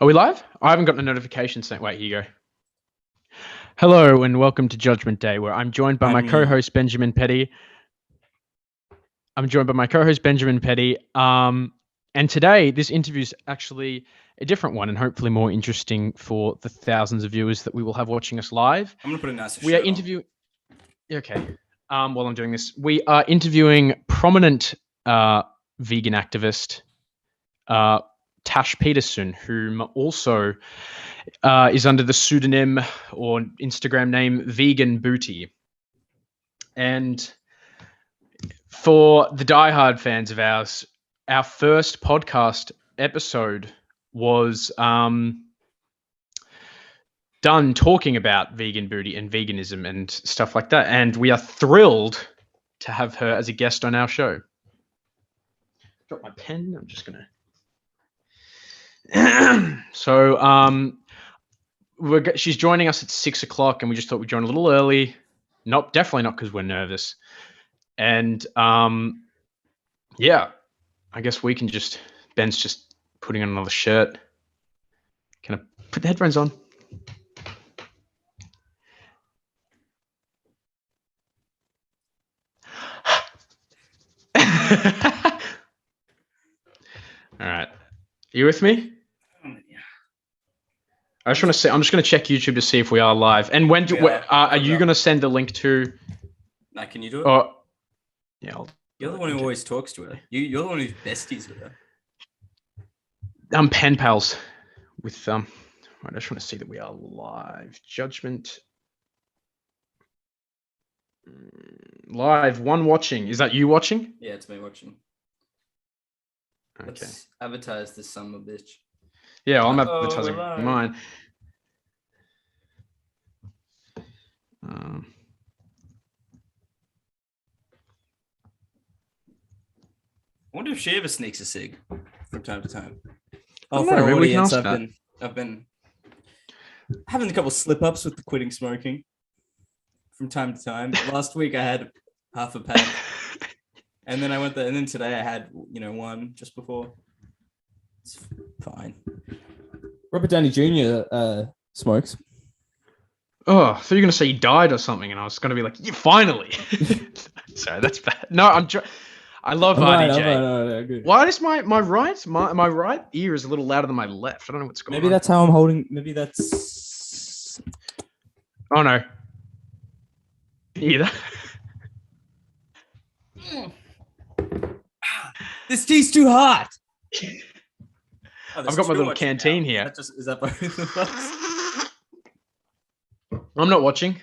Are we live? I haven't gotten a notification saying. Wait, here you go. Hello and welcome to Judgment Day, where I'm joined by my co-host Benjamin Petty. And today this interview is actually a different one and hopefully more interesting for the thousands of viewers that we will have watching us live. I'm gonna put a nicer We are interviewing. Okay. While I'm doing this, we are interviewing prominent vegan activist Tash Peterson, whom also is under the pseudonym or Instagram name Vganbooty. And for the diehard fans of ours, our first podcast episode was done talking about Vganbooty and veganism and stuff like that. And we are thrilled to have her as a guest on our show. Drop my pen. I'm just gonna. So she's joining us at 6:00, and we just thought we'd join a little early. Definitely not because we're nervous. And yeah, I guess we can just. Ben's just putting on another shirt. Can I put the headphones on? All right. Are you with me? I just want to say, I'm just going to check YouTube to see if we are live. And when are you going to send the link to? Nah, can you do it? Yeah. You're the one who always talks to her. You're the one who's besties with her. I'm pen pals with Right, I just want to see that we are live. Judgment. Live. One watching. Is that you watching? Yeah, it's me watching. Okay. Let's advertise this son of a bitch. Yeah, well, I'm advertising mine. I wonder if she ever sneaks a cig from time to time. Oh, for our audience, I've been having a couple slip ups with the quitting smoking from time to time. Last week I had half a pack, and then I went there, and then today I had one just before. It's fine. Robert Downey Jr. Smokes. Oh, so you're gonna say he died or something, and I was gonna be like, yeah, finally. Sorry, that's bad. No, I love RDJ. Right, why is my right ear is a little louder than my left? I don't know what's going on. Maybe that's how I'm holding. Maybe that's. Oh no. Either. This tea's too hot. I've got my little canteen here. Is that both of us? I'm not watching.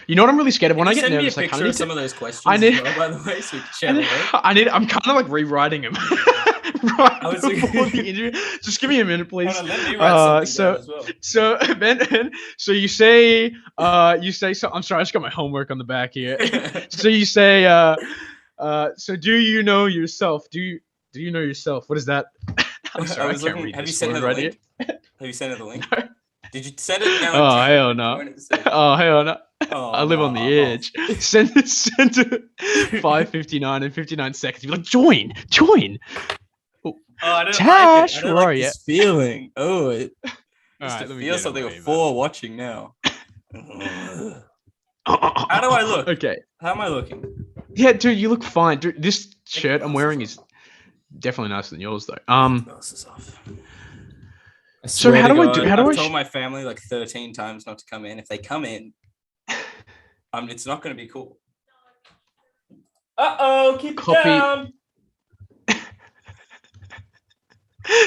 You know what I'm really scared of? When I get nervous, I kind of need some of those questions. I need, by the way, so we can share I'm kind of like rewriting them. Before the interview. Just give me a minute, please. On, let me write so Ben, so you say, so I'm sorry, I just got my homework on the back here. So you say, so do you know yourself? Do you know yourself? What is that? I'm sorry, I can't read have this you sent her the right link? Here. Have you sent her the link? No. Did you send it now? Oh hell no! Oh hell no! Oh, I live on the edge. Send it 5:59 and 59 seconds. You're like, join. Oh, I don't Tash, like it. I don't where like are this feeling. Oh, it right, feel something before watching now. How do I look? Okay. How am I looking? Yeah, dude, you look fine. Dude, this shirt I'm wearing is definitely nicer than yours, though. Glasses off. So how do I do? I've told my family like 13 times not to come in. If they come in, it's not going to be cool. Keep it down.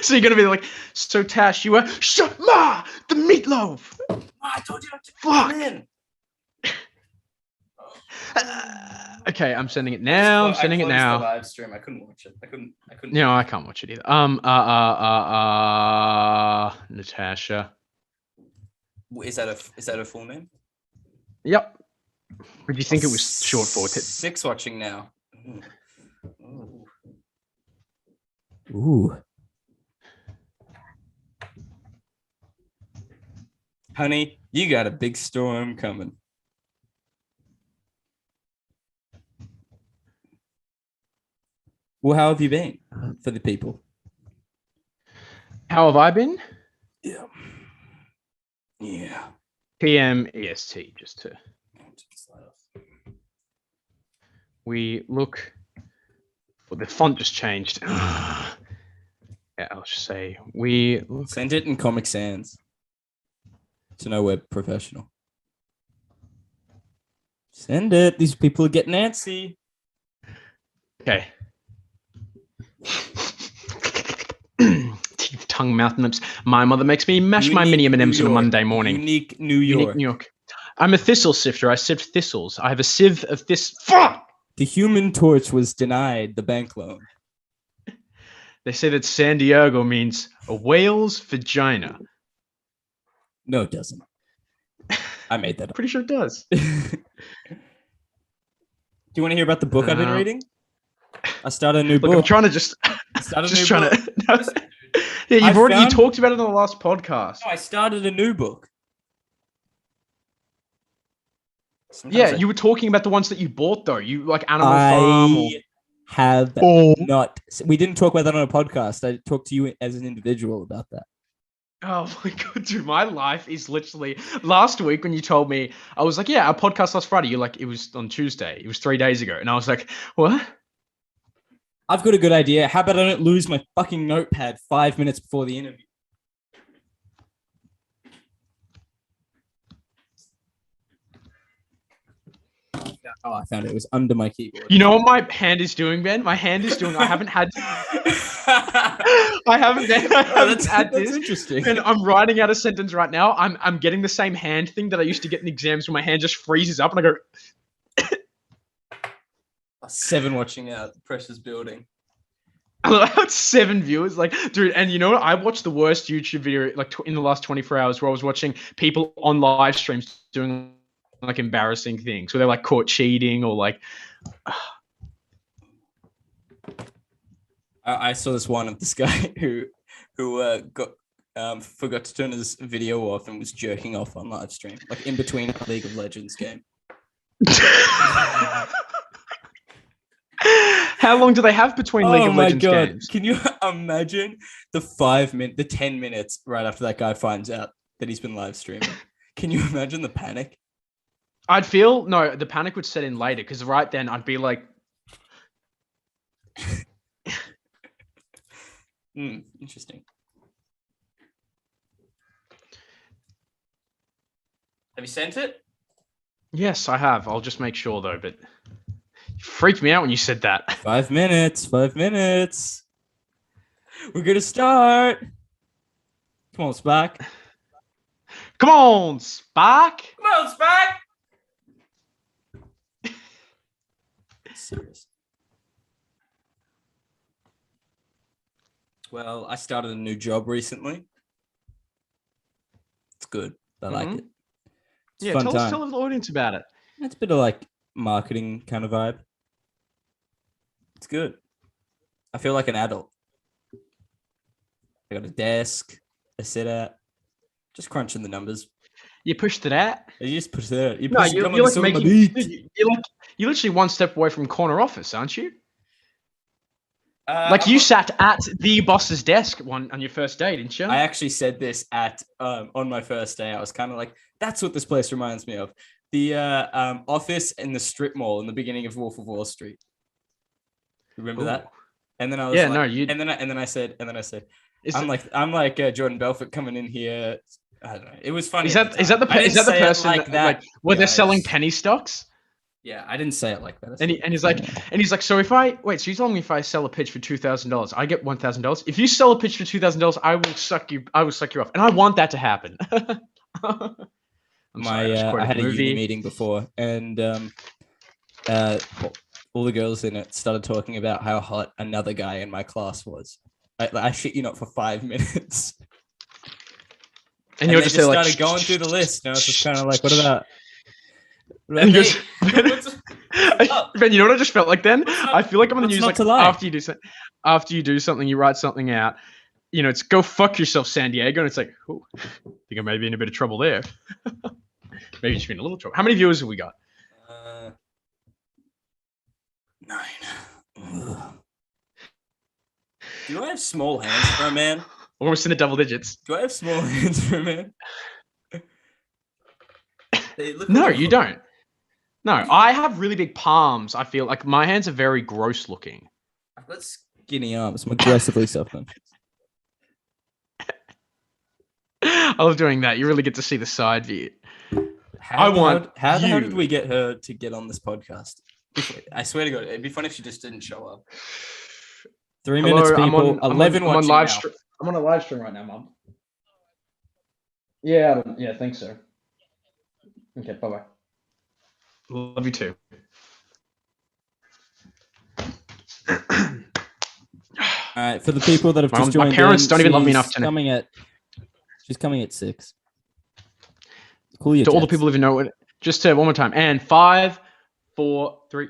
So you're gonna be like, so Tash, you were Ma, the meatloaf. I told you not to come in. Okay, I'm sending it now. I'm sending it now. The live stream. I couldn't watch it. I couldn't. No, I can't watch it either. Natasha. Is that a full name? Yep. What do you think it was short for? 6 watching now. Ooh. Honey, you got a big storm coming. Well, how have you been for the people? How have I been? Yeah. Yeah. PM EST, just to we look. Well, the font just changed. Yeah, I'll just say we look. Send it in Comic Sans to know we're professional. Send it. These people are getting antsy. Okay. Tongue, mouth, and lips. My mother makes me mash my mini M&Ms on a Monday morning. Unique New York. I'm a thistle sifter. I sift thistles. I have a sieve of this. Fuck! The Human Torch was denied the bank loan. They say that San Diego means a whale's vagina. No, it doesn't. I made that up. Pretty sure it does. Do you want to hear about the book I've been reading? I started a new book. I'm trying to just. Yeah, you talked about it on the last podcast. No, I started a new book. Sometimes you were talking about the ones that you bought though. You like Animal Farm. We didn't talk about that on a podcast. I talked to you as an individual about that. Oh my god, dude! My life is literally. Last week when you told me, I was like, "Yeah, our podcast last Friday." You're like, "It was on Tuesday. It was 3 days ago," and I was like, "What?" I've got a good idea. How about I don't lose my fucking notepad 5 minutes before the interview? Oh, I found it. It was under my keyboard. You know what my hand is doing, Ben? My hand is doing. I haven't had. I haven't had this. That's interesting. And I'm writing out a sentence right now. I'm getting the same hand thing that I used to get in exams where my hand just freezes up and I go. 7 watching out. The pressure's building. I love how it's 7 viewers. Like, dude, and you know what? I watched the worst YouTube video like in the last 24 hours where I was watching people on live streams doing like embarrassing things where they're like caught cheating or like. I saw this one of this guy who forgot to turn his video off and was jerking off on live stream, like in between a League of Legends game. How long do they have between League of Legends games? Can you imagine the 10 minutes right after that guy finds out that he's been live streaming? Can you imagine the panic? The panic would set in later because right then I'd be like, interesting. Have you sent it? Yes, I have. I'll just make sure though, but you freaked me out when you said that. 5 minutes. 5 minutes. We're gonna start. Come on, Spark. Come on, Spark. Come on, Spark. Serious. Well, I started a new job recently. It's good. I like it. It's tell the audience about it. It's a bit of like marketing kind of vibe. It's good. I feel like an adult. I got a desk. I sit at, just crunching the numbers. You pushed it out. You just push it out. You're literally one step away from corner office, aren't you? You sat at the boss's desk on your first day, didn't you? I actually said this on my first day. I was kind of like, that's what this place reminds me of. The office in the strip mall in the beginning of Wolf of Wall Street. Remember that? And then I was and then I said, I'm like Jordan Belfort coming in here. I don't know. It was funny. Is that the person like that? Where they're selling penny stocks? Yeah, I didn't say it like that. And he's like, so you're telling me if I sell a pitch for $2,000, I get $1,000. If you sell a pitch for $2,000, I will suck you off, and I want that to happen. I had a uni meeting before, and all the girls in it started talking about how hot another guy in my class was. I shit you not, for 5 minutes. And you're just started going through the list. And I was just kind of like, what about? Ben, you know what I just felt like then? I feel like I'm going to use like after you do something, you write something out. You know, it's go fuck yourself, San Diego, and it's like, oh, I think I may be in a bit of trouble there. Maybe just been a little trouble. How many viewers have we got? 9. Do I have small hands for a man? Almost in the double digits. Do I have small hands for a man? They look No, like a you hook. don't. No, I have really big palms. I feel like my hands are very gross looking. I've got Skinny arms. I'm aggressively self-conscious. Oh. I love doing that. You really get to see the side view. How I want the hell you. did we get her to get on this podcast? I swear to God, it'd be fun if she just didn't show up. 3 minutes, Hello, people. 11 I'm on watching live now. stream. I'm on a live stream right now, Mum. Yeah, yeah, thanks, sir. Okay, bye bye. Love you too. All right, for the people that have just joined my parents in, don't even love me she's enough to know. She's coming at 6. Cool your To all the jets. people who know it, just to one more time. And 5, 4, 3,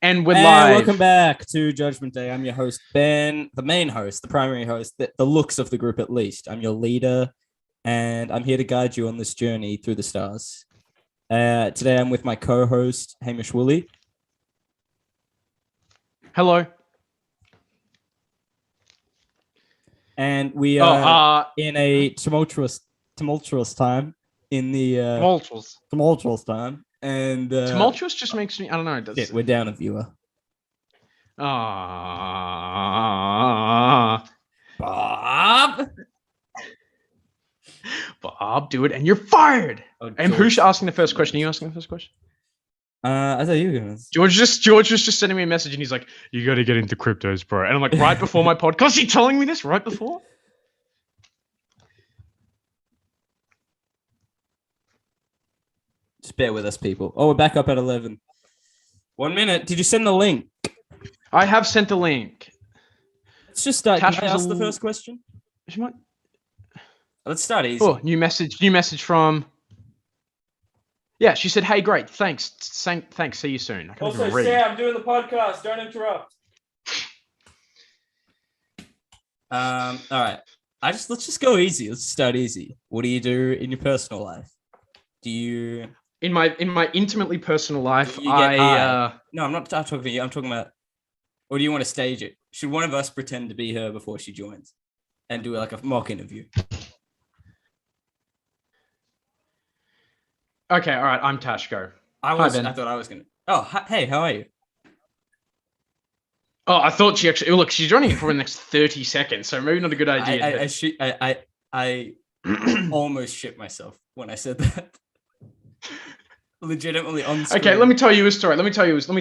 and we're And live. welcome back to Judgment Day. I'm your host, Ben, the main host, the primary host, the looks of the group at least. I'm your leader, and I'm here to guide you on this journey through the stars. Today I'm with my co-host, Hamish Woolley. Hello. And we are in a tumultuous time in the tumultuous time. And tumultuous just makes me, I don't know. shit, we're down a viewer. Bob, do it, and you're fired. Oh, And who's asking the first question? Are you asking the first question? I thought you were gonna. George was just sending me a message, and he's like, "You got to get into cryptos, bro." And I'm like, right before my podcast, you telling me this right before? Just bear with us, people. Oh, we're back up at 11. 1 minute. Did you send the link? I have sent a link. Let's just start. Can Tash I was ask a the l- first question? She might- Let's start easy. Oh, new message from. Yeah, she said, "Hey, great, thanks, see you soon." I can't even read. I'm doing the podcast. Don't interrupt. All right. Let's just go easy. Let's start easy. What do you do in your personal life? Do you In my intimately personal life, You get No, I'm not talking to you. I'm talking about, or do you want to stage it? Should one of us pretend to be her before she joins and do like a mock interview? Okay, all right, I'm Tash. Go. I Ben. thought I was gonna. Oh, hey, how are you? Oh, I thought she actually. Look, she's joining for the next 30 seconds, so maybe not a good idea. I almost shit myself when I said that. Legitimately on screen. Okay, let me tell you a story. Let me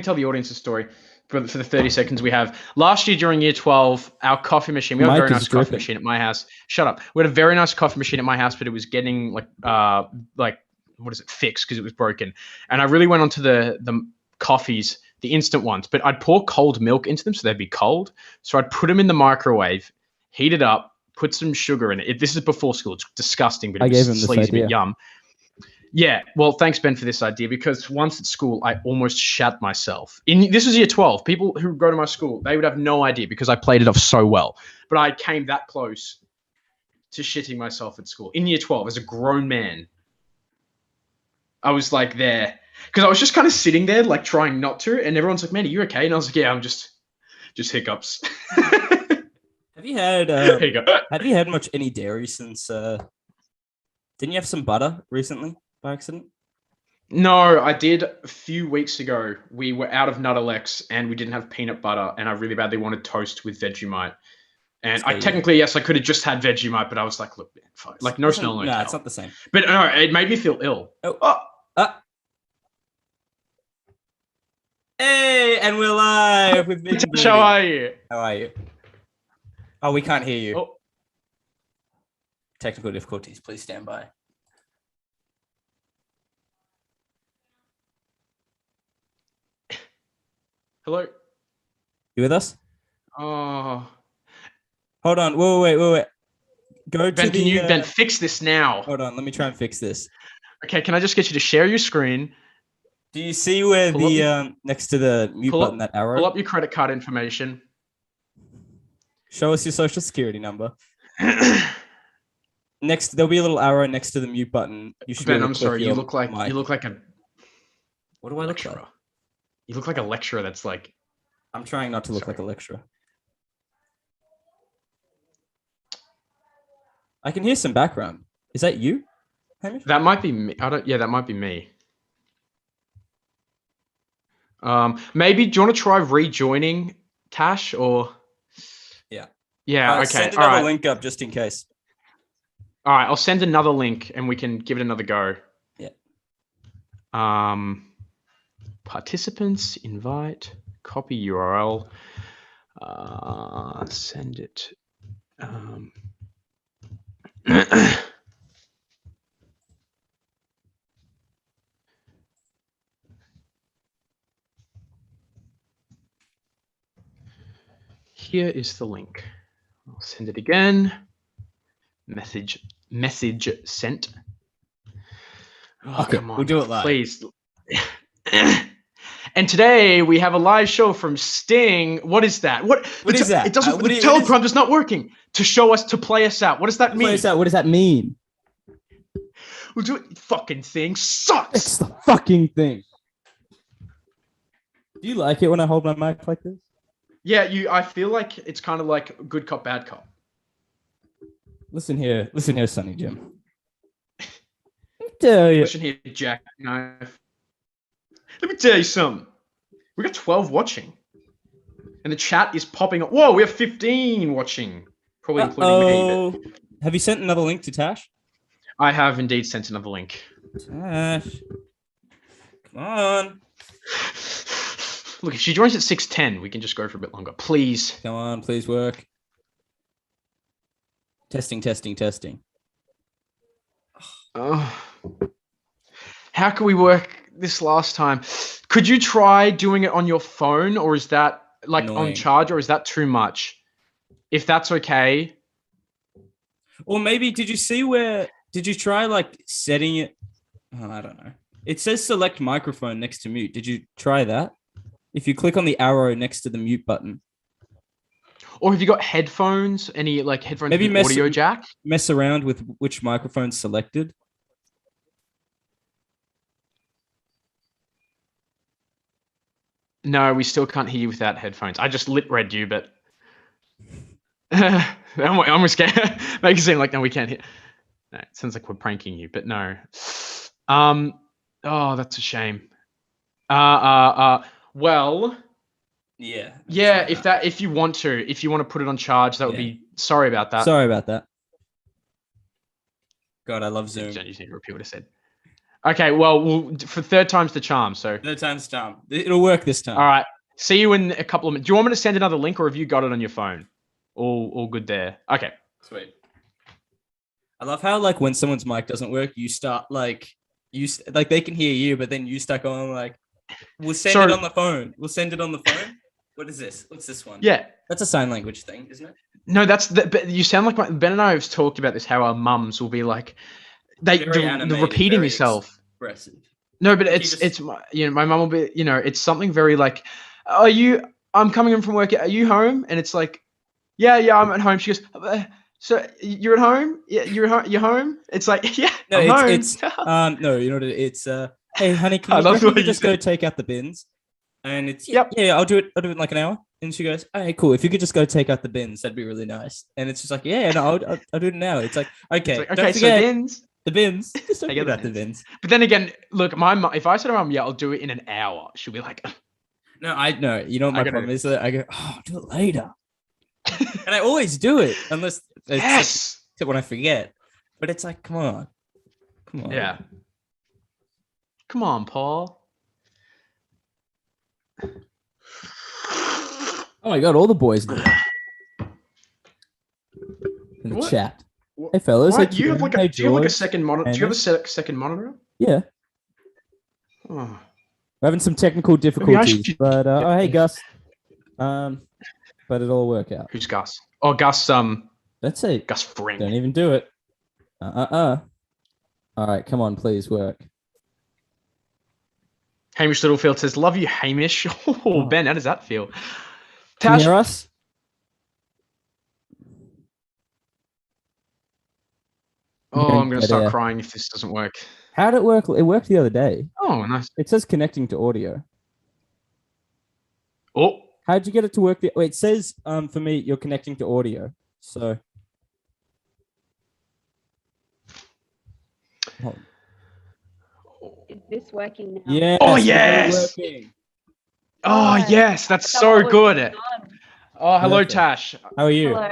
tell the audience a story for the 30 seconds we have. Last year during year 12, our coffee machine, we had a very nice coffee machine at my house. Shut up. We had a very nice coffee machine at my house, but it was getting like what is it, fixed because it was broken. And I really went onto the coffees, the instant ones, but I'd pour cold milk into them so they'd be cold. So I'd put them in the microwave, heat it up, put some sugar in it. This is before school. It's disgusting, but it was sleazy, but yum. Yeah, well, thanks, Ben, for this idea, because once at school, I almost shat myself. This was year 12. People who go to my school, they would have no idea because I played it off so well. But I came that close to shitting myself at school. In year 12, as a grown man, I was like there. Because I was just kind of sitting there, like trying not to. And everyone's like, "Man, are you okay?" And I was like, "Yeah, I'm just hiccups." Have you had There you go. any dairy since didn't you have some butter recently by accident? No, I did a few weeks ago. We were out of Nuttalex and we didn't have peanut butter, and I really badly wanted toast with Vegemite. And I technically, yes, I could have just had Vegemite, but I was like, look, man, fuck. Like no smell, no tell. It's not the same. But no, it made me feel ill. Hey, and we're live with Vganbooty. How are you? How are you? Oh, we can't hear you. Oh. Technical difficulties. Please stand by. Hello. You with us? Oh, Hold on. Wait. Go Ben, to the. Ben, fix this now. Hold on. Let me try and fix this. Okay, can I just get you to share your screen? Do you see where next to the mute button, that arrow? Pull up your credit card information. Show us your social security number. Next, there'll be a little arrow next to the mute button. You should. Ben, I'm sorry. You look like mic. a. What do I look lecturer. like? You look like a lecturer that's like. I'm trying not to look like a lecturer. I can hear some background. Is that you, Hamish? That might be me. Yeah, that might be me. Maybe do you want to try rejoining Tash or? Yeah. Yeah. Okay. Send All another right. link up just in case. All right. I'll send another link and we can give it another go. Yeah. Participants invite, copy URL, send it. Here is the link. I'll send it again. Message sent. Oh, Okay, come on. we'll do it live. Please. And today we have a live show from Sting. What is that? What is that? It doesn't. What The is- telegram is not working. To play us out. What does that mean? Play us out. What does that mean? We'll do it. Fucking thing sucks. It's the fucking thing. Do you like it when I hold my mic like this? Yeah, I feel like it's kind of like good cop, bad cop. Listen here, Sonny Jim. Let me tell you. Listen here, Jackknife. Let me tell you something. We got 12 watching, and the chat is popping up. Whoa, we have 15 watching, probably including me. But Have you sent another link to Tash? I have indeed sent another link. Tash, come on. Look, if she joins at 6:10, we can just go for a bit longer. Please. Come on, please work. Testing. Oh. How can we work this last time? Could you try doing it on your phone, or is that like Annoying. on charge, or is that too much? If that's okay. Or maybe did you try like setting it? Oh, I don't know. It says select microphone next to mute. Did you try that? If you click on the arrow next to the mute button. Or have you got headphones? Any like headphones Maybe with audio jack? Mess around with which microphone's selected. No, we still can't hear you without headphones. I just lip read you, but I'm scared. Make it seem like no, we can't hear. No, it sounds like we're pranking you, but no. Oh, that's a shame. Well, Yeah. if you want to put it on charge, that would be. Sorry about that. Sorry about that. God, I love Zoom. You don't just need to repeat what I said. Okay, well, for third time's the charm. So Third time's charm. It'll work this time. all right. See you in a couple of minutes. Do you want me to send another link, or have you got it on your phone? All good there. Okay. Sweet. I love how like when someone's mic doesn't work, you start like they can hear you, but then you start going like, "We'll send it on the phone. We'll send it on the phone." What is this? What's this one? Yeah. That's a sign language thing, isn't it? No, but you sound like Ben and I have talked about this. How our mums will be like, the repeating yourself. Expressive. No, but it's my mum will be it's something very like, I'm coming in from work. Are you home? And it's like, yeah, I'm at home. She goes, so you're at home? Yeah, you're home. It's like, yeah, No, I'm home. it's no, you know what it's hey honey, can you just go take out the bins? And it's yeah, I'll do it in like an hour. And she goes, "Hey, cool. If you could just go take out the bins, that'd be really nice." And it's just like, "Yeah, no, I'll do it now." It's like, okay, It's like, don't okay, forget so bins. the bins. Just don't I get forget the about the bins. But then again, look, my mum, if I said to her mum, yeah, I'll do it in an hour, she'll be like, No, I know. You know what I my gotta- problem is? That I go, "Oh, I'll do it later," and I always do it unless it's yes. except when I forget. But it's like, come on. Yeah. Come on, Paul. Oh my god, all the boys do it. In the What? chat. What? Hey fellas, What? hey, Do you have like Hey, a George. second monitor? Do you have a second monitor? Yeah. Oh. We're having some technical difficulties, should- but oh hey Gus. But it'll all work out. Who's Gus? Oh, Gus. That's it. Gus Fring. Don't even do it. All right, come on, please work. Hamish Littlefield says, "Love you, Hamish." Oh, Ben, how does that feel? Can you Tash, hear us? oh, I'm gonna Dead start air. crying if this doesn't work. How did it work? It worked the other day. Oh, nice. It says connecting to audio. Oh, How'd you get it to work? Wait, it says for me you're connecting to audio. So Is this working now? Yes. Oh, we got it yes! working. Oh, God, yes, that's I so thought what was good. going on. Oh, hello, Perfect. Tash. How are you? Hello.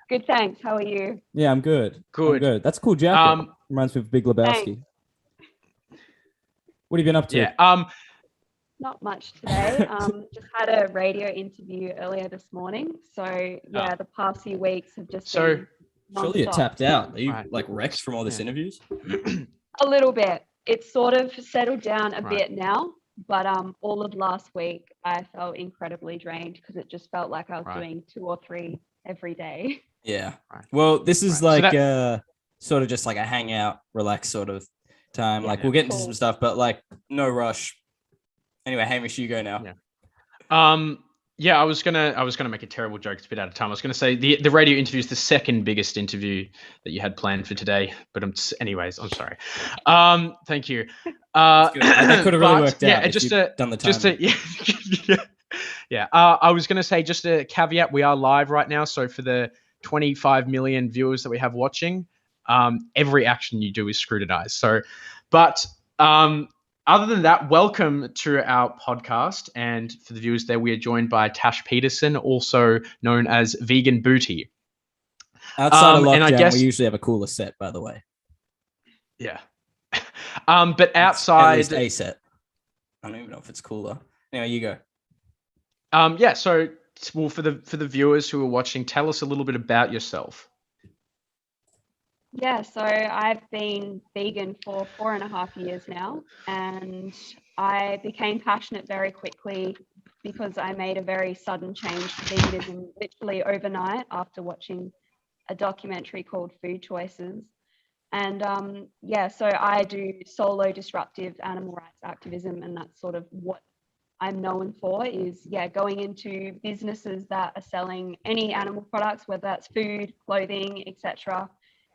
Good, thanks. How are you? Yeah, I'm good. I'm Good. good. That's a cool jacket. Um, Reminds me of Big Lebowski. Thanks. What have you been up to? Not much today. Just had a radio interview earlier this morning. So yeah, the past few weeks have just So- been Surely you're non-stop. tapped out. Are you Right. like wrecked from all these Yeah. interviews? A little bit. It's sort of settled down a Right. bit now, but all of last week I felt incredibly drained because it just felt like I was Right. doing 2 or 3 every day. Yeah. Right. Well, this is Right. So like sort of just like a hangout, relax sort of time. Yeah. Like we'll get into Cool. some stuff, but like no rush. Anyway, Hamish, you go now. Yeah. Yeah, I was gonna make a terrible joke. It's a bit out of time. I was gonna say the radio interview is the second biggest interview that you had planned for today. But anyways, I'm sorry. Thank you. That's good. That could have really but, worked yeah, out if just you'd done the time. Yeah. I was gonna say, just a caveat: we are live right now, so for the 25 million viewers that we have watching, every action you do is scrutinized. So, but other than that, welcome to our podcast. And for the viewers there, we are joined by Tash Peterson, also known as Vganbooty. Outside of and I lockdown, guess- we usually have a cooler set, by the way. Yeah. But At outside, least a set. I don't even know if it's cooler. Anyway, you go. yeah. So, well, for the viewers who are watching, tell us a little bit about yourself. Yeah, so I've been vegan for 4.5 years now, and I became passionate very quickly because I made a very sudden change to veganism literally overnight after watching a documentary called Food Choices. And yeah, so I do solo disruptive animal rights activism, and that's sort of what I'm known for is, yeah, going into businesses that are selling any animal products, whether that's food, clothing, etc.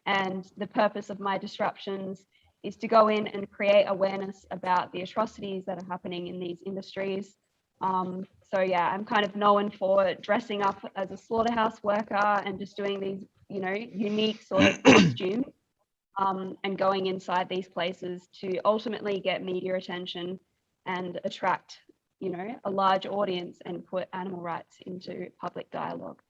And the purpose of my disruptions is to go in and create awareness about the atrocities that are happening in these industries. So yeah, I'm kind of known for dressing up as a slaughterhouse worker and just doing these, you know, unique sort of costumes, and going inside these places to ultimately get media attention and attract, you know, a large audience and put animal rights into public dialogue.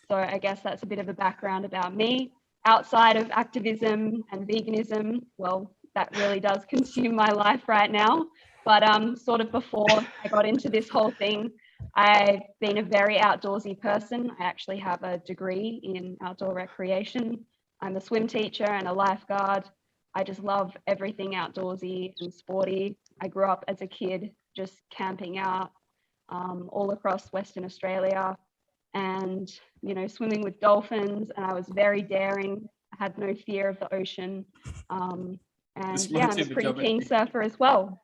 So I guess that's a bit of a background about me. Outside of activism and veganism, well, that really does consume my life right now. But sort of before I got into this whole thing, I've been a very outdoorsy person. I actually have a degree in outdoor recreation. I'm a swim teacher and a lifeguard. I just love everything outdoorsy and sporty. I grew up as a kid just camping out all across Western Australia, and, you know, swimming with dolphins, and I was very daring. I had no fear of the ocean. And yeah, I'm a pretty keen surfer as well.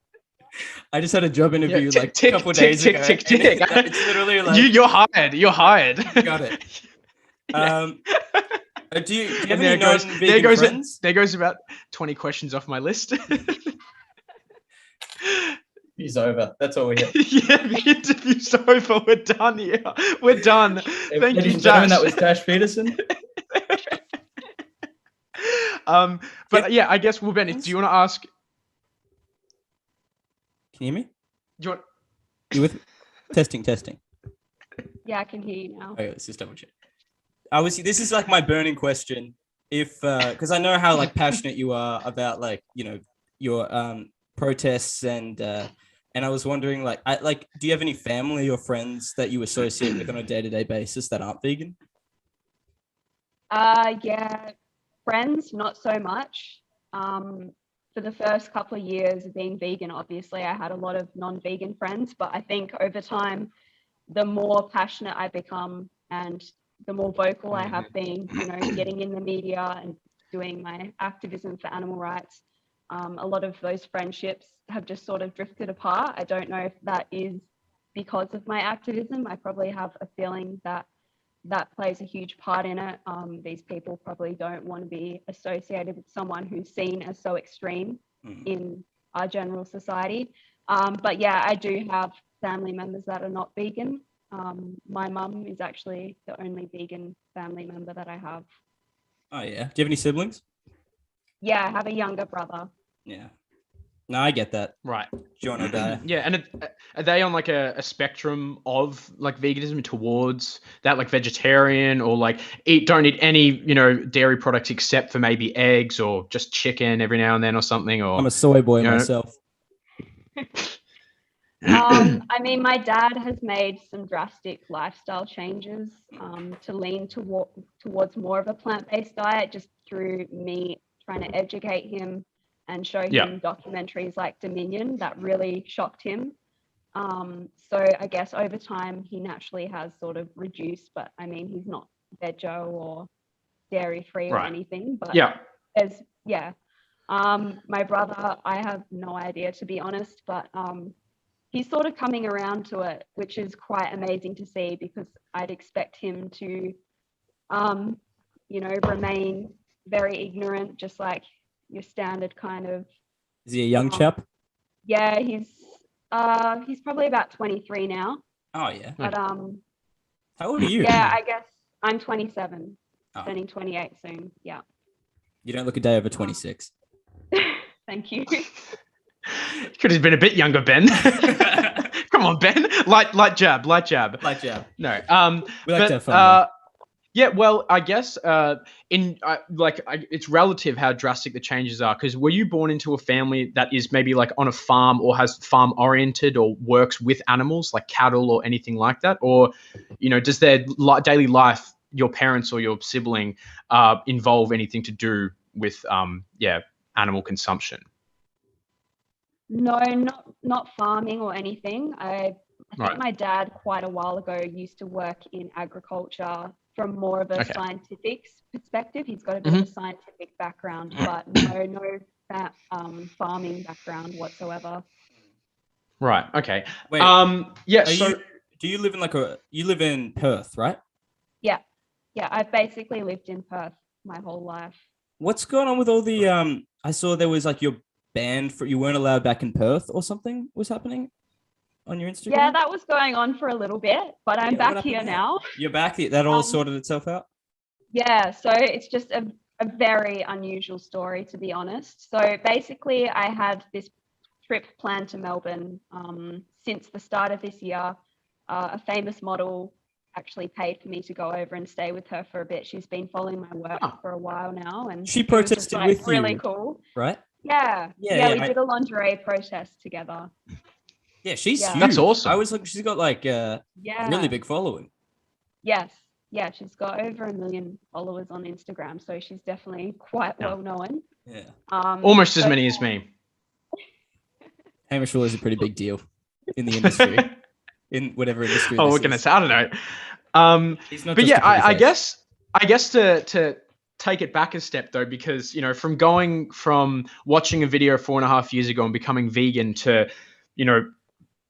I just had a job interview Yeah, like a couple days ago. tick. It's literally like You're hired. You're hired. got it. Yeah. Do you have And any non-vegan friends? There goes about 20 questions off my list. He's over. That's all we have. Yeah, the interview's over. We're done here. We're done. Thank Ladies you, and gentlemen, Tash. that was Tash Peterson. But yeah, I guess, well, Ben, do you want to ask? Can you hear me? Do you want? You with? Testing. Yeah, I can hear you now. Okay, let's just double check. This is like my burning question. If because I know how like passionate you are about like, you know, your protests and I was wondering like do you have any family or friends that you associate with on a day-to-day basis that aren't vegan? Yeah, friends, not so much. For the first couple of years of being vegan, obviously I had a lot of non-vegan friends, but I think over time, the more passionate I become and the more vocal I have been, you know, getting in the media and doing my activism for animal rights, a lot of those friendships have just sort of drifted apart. I don't know if that is because of my activism. I probably have a feeling that that plays a huge part in it. These people probably don't want to be associated with someone who's seen as so extreme in our general society. But yeah, I do have family members that are not vegan. My mum is actually the only vegan family member that I have. Oh yeah. Do you have any siblings? Yeah, I have a younger brother. Yeah. No, I get that. Right. Do you want to die? Yeah, and are they on like a spectrum of like veganism towards that, like vegetarian, or like don't eat any dairy products except for maybe eggs or just chicken every now and then or something, or I'm a soy boy you know? myself. I mean, my dad has made some drastic lifestyle changes to lean towards more of a plant-based diet, just through me trying to educate him and show him documentaries like Dominion that really shocked him. So I guess over time he naturally has sort of reduced, but I mean, he's not veggie or dairy free or anything, but my brother, I have no idea, to be honest, but he's sort of coming around to it, which is quite amazing to see, because I'd expect him to remain very ignorant, just like your standard kind of. Is he a young chap? Yeah, he's probably about 23 now. Oh yeah. But how old are you? Yeah, I guess I'm 27, turning 28 soon. Yeah. You don't look a day over 26. Thank you. Could have been a bit younger, Ben. Come on, Ben. Light jab. Light jab. No. We like to have fun. Yeah, well, I guess it's relative how drastic the changes are. Because were you born into a family that is maybe like on a farm or has farm oriented or works with animals like cattle or anything like that? Or, does their daily life, your parents or your sibling, involve anything to do with, animal consumption? No, not farming or anything. I think my dad quite a while ago used to work in agriculture from more of a scientific perspective. He's got a bit of a scientific background, but no farming background whatsoever. Right. Okay. Wait, do you live in you live in Perth, right? Yeah. I've basically lived in Perth my whole life. What's going on with all the I saw there was like your banned you weren't allowed back in Perth or something was happening on your Instagram? Yeah, that was going on for a little bit, but I'm back here now. You're back here. That all sorted itself out? Yeah, so it's just a very unusual story, to be honest. So basically I had this trip planned to Melbourne since the start of this year. A famous model actually paid for me to go over and stay with her for a bit. She's been following my work for a while now, and she protested with you. Really cool, right? Yeah. We did a lingerie protest together. Yeah, she's huge. That's awesome. I was like, she's got like a really big following. Yes. Yeah, she's got over 1 million followers on Instagram, so she's definitely quite well known. Yeah. Almost as many as me. Hamish Will is a pretty big deal in the industry, in whatever industry. We're gonna say, I don't know. But yeah, I guess to take it back a step though, because from going from watching a video 4.5 years ago and becoming vegan to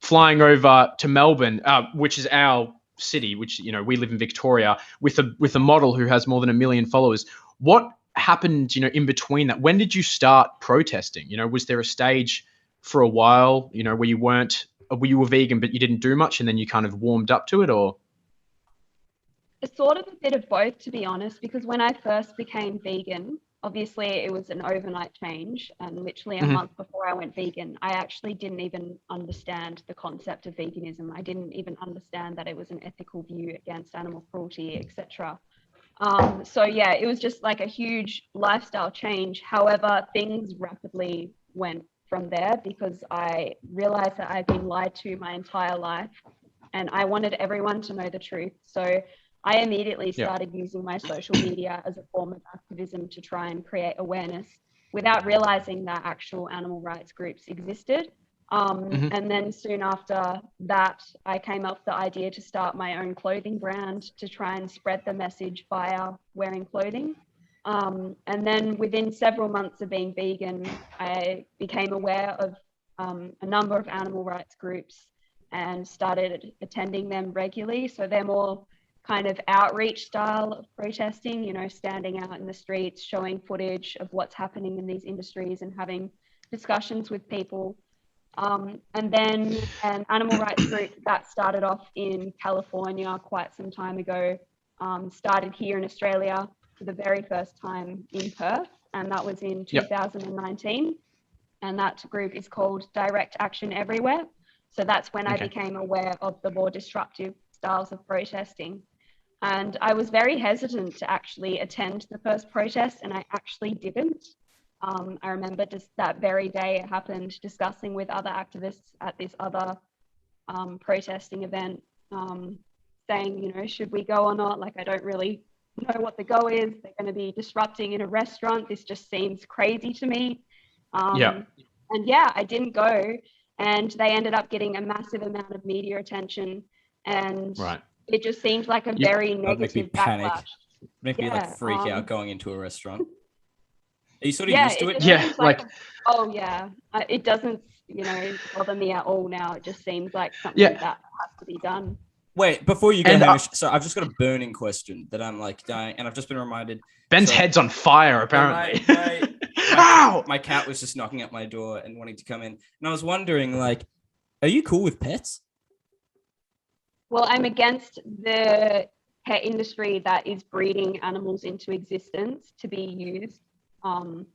flying over to Melbourne, which is our city, which we live in Victoria, with a model who has more than 1 million followers. What happened in between that? When did you start protesting? Was there a stage for a while where you were vegan but you didn't do much, and then you kind of warmed up to it? Or it's sort of a bit of both, to be honest, because when I first became vegan, obviously it was an overnight change, and literally a month before I went vegan, I actually didn't even understand the concept of veganism. I didn't even understand that it was an ethical view against animal cruelty, etc. So yeah, it was just like a huge lifestyle change. However, things rapidly went from there, because I realized that I've been lied to my entire life, and I wanted everyone to know the truth. So I immediately started using my social media as a form of activism to try and create awareness, without realizing that actual animal rights groups existed. And then soon after that, I came up with the idea to start my own clothing brand to try and spread the message via wearing clothing. And then within several months of being vegan, I became aware of a number of animal rights groups and started attending them regularly. So they're more kind of outreach style of protesting, standing out in the streets, showing footage of what's happening in these industries and having discussions with people. And then an animal rights group that started off in California quite some time ago started here in Australia for the very first time in Perth, and that was in 2019. and that group is called Direct Action Everywhere. So that's when I Okay. became aware of the more disruptive styles of protesting. And I was very hesitant to actually attend the first protest, and I actually didn't. I remember just that very day it happened, discussing with other activists at this other protesting event, saying, you know, should we go or not? Like, I don't really know what the go is. They're going to be disrupting in a restaurant. This just seems crazy to me. Yeah. And yeah, I didn't go, and they ended up getting a massive amount of media attention, and Right. it just seemed like a Yeah, very That'd make me negative panic. backlash. Make me like Yeah, freak out going into a restaurant. Are you sort of Yeah, used to it it? just Yeah, seems like- oh yeah, it doesn't, you know, bother me at all now. It just seems like something Yeah. that has to be done. Wait, before you go, And, Hamish, so I've just got a burning question that I'm like dying, and I've just been reminded. Ben's So- head's on fire, apparently. Ow! My cat was just knocking at my door and wanting to come in, and I was wondering, like, are you cool with pets? Well, I'm against the pet industry that is breeding animals into existence to be used,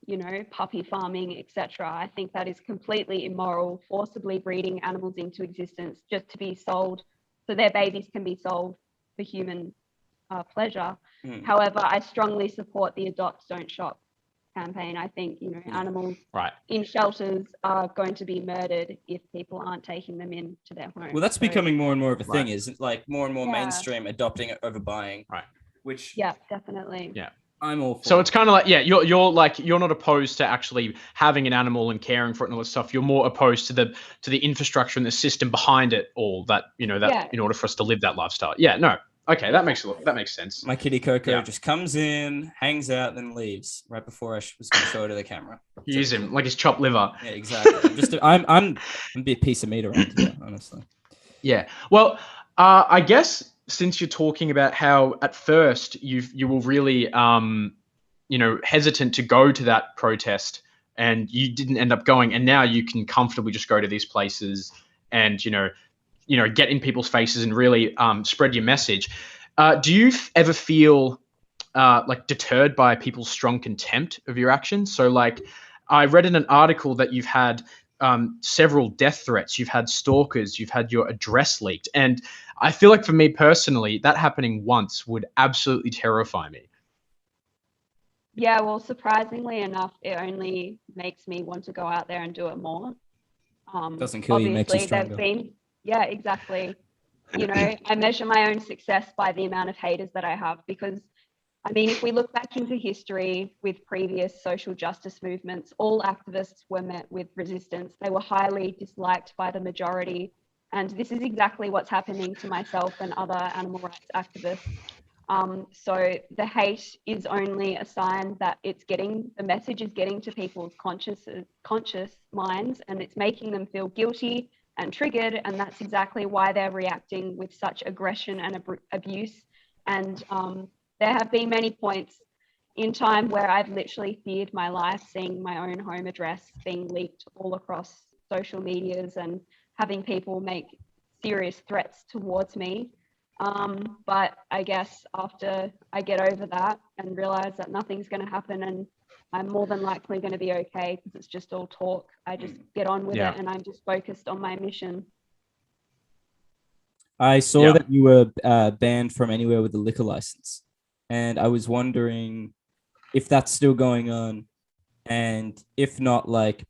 you know, puppy farming, etc. I think that is completely immoral, forcibly breeding animals into existence just to be sold, so their babies can be sold for human pleasure. However, I strongly support the Adopt Don't Shop campaign. I think, you know, animals Right. in shelters are going to be murdered if people aren't taking them into their home. Well, that's So, becoming more and more of a thing, Right. isn't like more and more Yeah. mainstream adopting it over buying. Right. Which yeah, definitely. Yeah. I'm all for. So it's kind of like, yeah, you're not opposed to actually having an animal and caring for it and all this stuff. You're more opposed to the infrastructure and the system behind it all, that, you know, that Yeah. in order for us to live that lifestyle. Yeah, no. Okay, that makes sense. my kitty Coco Yeah. just comes in, hangs out, then leaves right before I was going to show her to the camera. Use him like his chopped liver. Yeah, exactly. I'm a bit piece of meat around here, honestly. Yeah. Well, I guess since you're talking about how at first you were really you know, hesitant to go to that protest and you didn't end up going, and now you can comfortably just go to these places and you know get in people's faces and really spread your message. Do you ever feel like deterred by people's strong contempt of your actions? So like, I read in an article that you've had several death threats, you've had stalkers, you've had your address leaked. And I feel like for me personally, that happening once would absolutely terrify me. Yeah, well, surprisingly enough, it only makes me want to go out there and do it more. Doesn't kill you, makes you obviously, stronger. Yeah, exactly. You know, I measure my own success by the amount of haters that I have, because I mean, if we look back into history with previous social justice movements, all activists were met with resistance. They were highly disliked by the majority. And this is exactly what's happening to myself and other animal rights activists. So the hate is only a sign that the message is getting to people's conscious minds, and it's making them feel guilty and triggered. And that's exactly why they're reacting with such aggression and abuse. And there have been many points in time where I've literally feared my life, seeing my own home address being leaked all across social medias and having people make serious threats towards me. But I guess after I get over that and realize that nothing's going to happen and I'm more than likely going to be okay because it's just all talk, I just get on with Yeah. it and I'm just focused on my mission. I saw Yeah. that you were banned from anywhere with a liquor license, and I was wondering if that's still going on, and if not, like,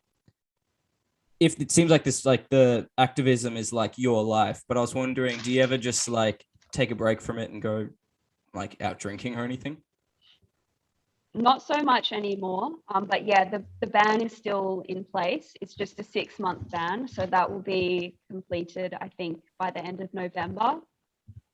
if it seems like this, like the activism is like your life, but I was wondering, do you ever just like take a break from it and go like out drinking or anything? Not so much anymore, but yeah, the ban is still in place. It's just a 6-month ban, so that will be completed, I think, by the end of November.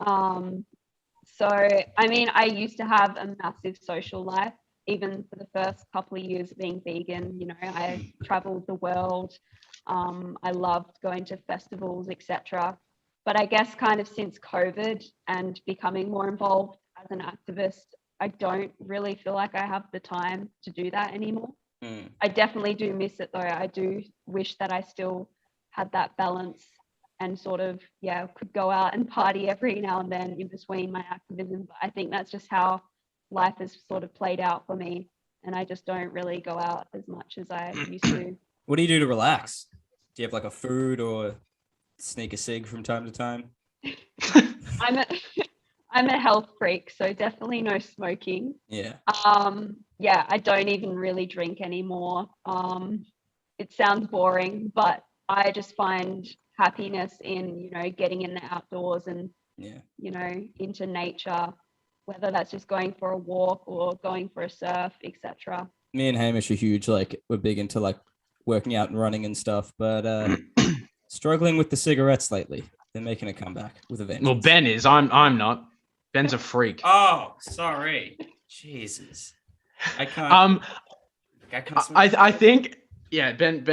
So, I mean, I used to have a massive social life, even for the first couple of years of being vegan. You know, I traveled the world. I loved going to festivals, etc. But I guess kind of since COVID and becoming more involved as an activist, I don't really feel like I have the time to do that anymore. I definitely do miss it though. I do wish that I still had that balance and sort of, yeah, could go out and party every now and then in between my activism. But I think that's just how life has sort of played out for me. And I just don't really go out as much as I used to. What do you do to relax? Do you have like a food or sneak a cig from time to time? I'm a I'm a health freak, so definitely no smoking. Yeah. Yeah, I don't even really drink anymore. It sounds boring, but I just find happiness in, getting in the outdoors and, Yeah. into nature, whether that's just going for a walk or going for a surf, etc. Me and Hamish are huge, like we're big into like working out and running and stuff, but struggling with the cigarettes lately. They're making a comeback with a vengeance. Well, Ben is. I'm not. Ben's a freak. Oh, sorry. Jesus. I can't. I think, yeah, Ben.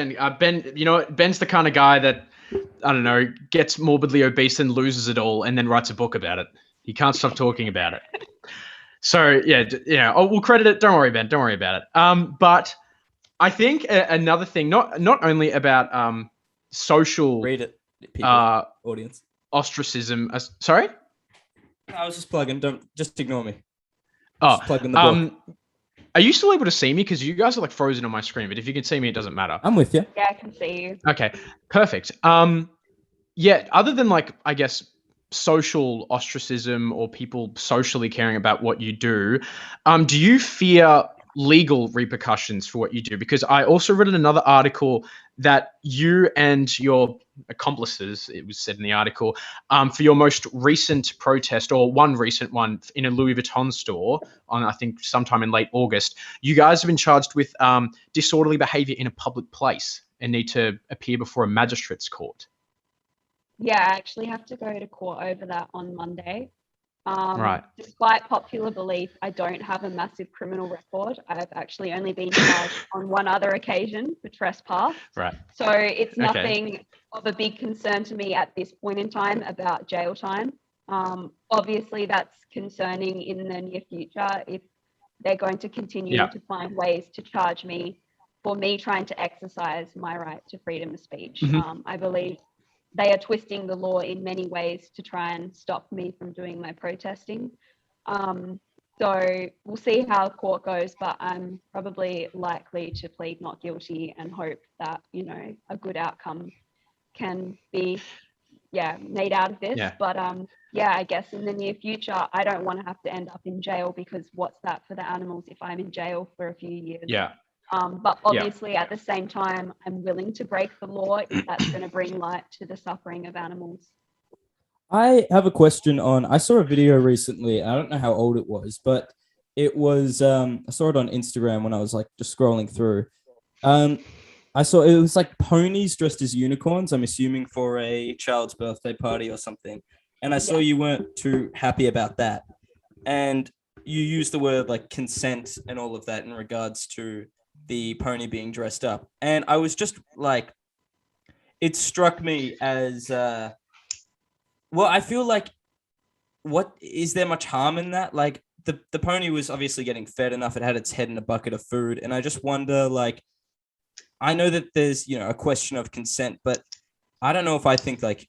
You know what? Ben's the kind of guy that, I don't know, gets morbidly obese and loses it all, and then writes a book about it. He can't stop talking about it. So yeah. We'll credit it. Don't worry, Ben. Don't worry about it. But I think another thing, not only about social Read it, people, audience. ostracism. Sorry. I was just plugging. Don't just ignore me. Oh, Just plug in the book. are you still able to see me? Because you guys are like frozen on my screen, but if you can see me, it doesn't matter. I'm with you. Yeah, I can see you. Okay, perfect. Yeah, other than like, I guess, social ostracism or people socially caring about what you do you fear legal repercussions for what you do? Because I also read in another article that you and your accomplices, it was said in the article, for your most recent protest, or one recent one in a Louis Vuitton store on, I think, sometime in late August, you guys have been charged with disorderly behavior in a public place and need to appear before a magistrate's court. Yeah, I actually have to go to court over that on Monday. Right. Despite popular belief, I don't have a massive criminal record. I've actually only been charged on one other occasion for trespass. Right. So it's nothing of a big concern to me at this point in time about jail time. Obviously, that's concerning in the near future if they're going to continue to find ways to charge me for me trying to exercise my right to freedom of speech. Mm-hmm. I believe they are twisting the law in many ways to try and stop me from doing my protesting. So we'll see how court goes, but I'm probably likely to plead not guilty and hope that, a good outcome can be, made out of this. Yeah. But I guess in the near future, I don't want to have to end up in jail, because what's that for the animals if I'm in jail for a few years? Yeah. But obviously, at the same time, I'm willing to break the law if that's going to bring light to the suffering of animals. I have a question on. I saw a video recently. I don't know how old it was, but it was. I saw it on Instagram when I was like just scrolling through. I saw it was like ponies dressed as unicorns. I'm assuming for a child's birthday party or something. And I saw you weren't too happy about that, and you used the word like consent and all of that in regards to the pony being dressed up. And I was just like, it struck me as, I feel like, what is there much harm in that? Like the pony was obviously getting fed enough. It had its head in a bucket of food. And I just wonder, like, I know that there's, a question of consent, but I don't know if I think like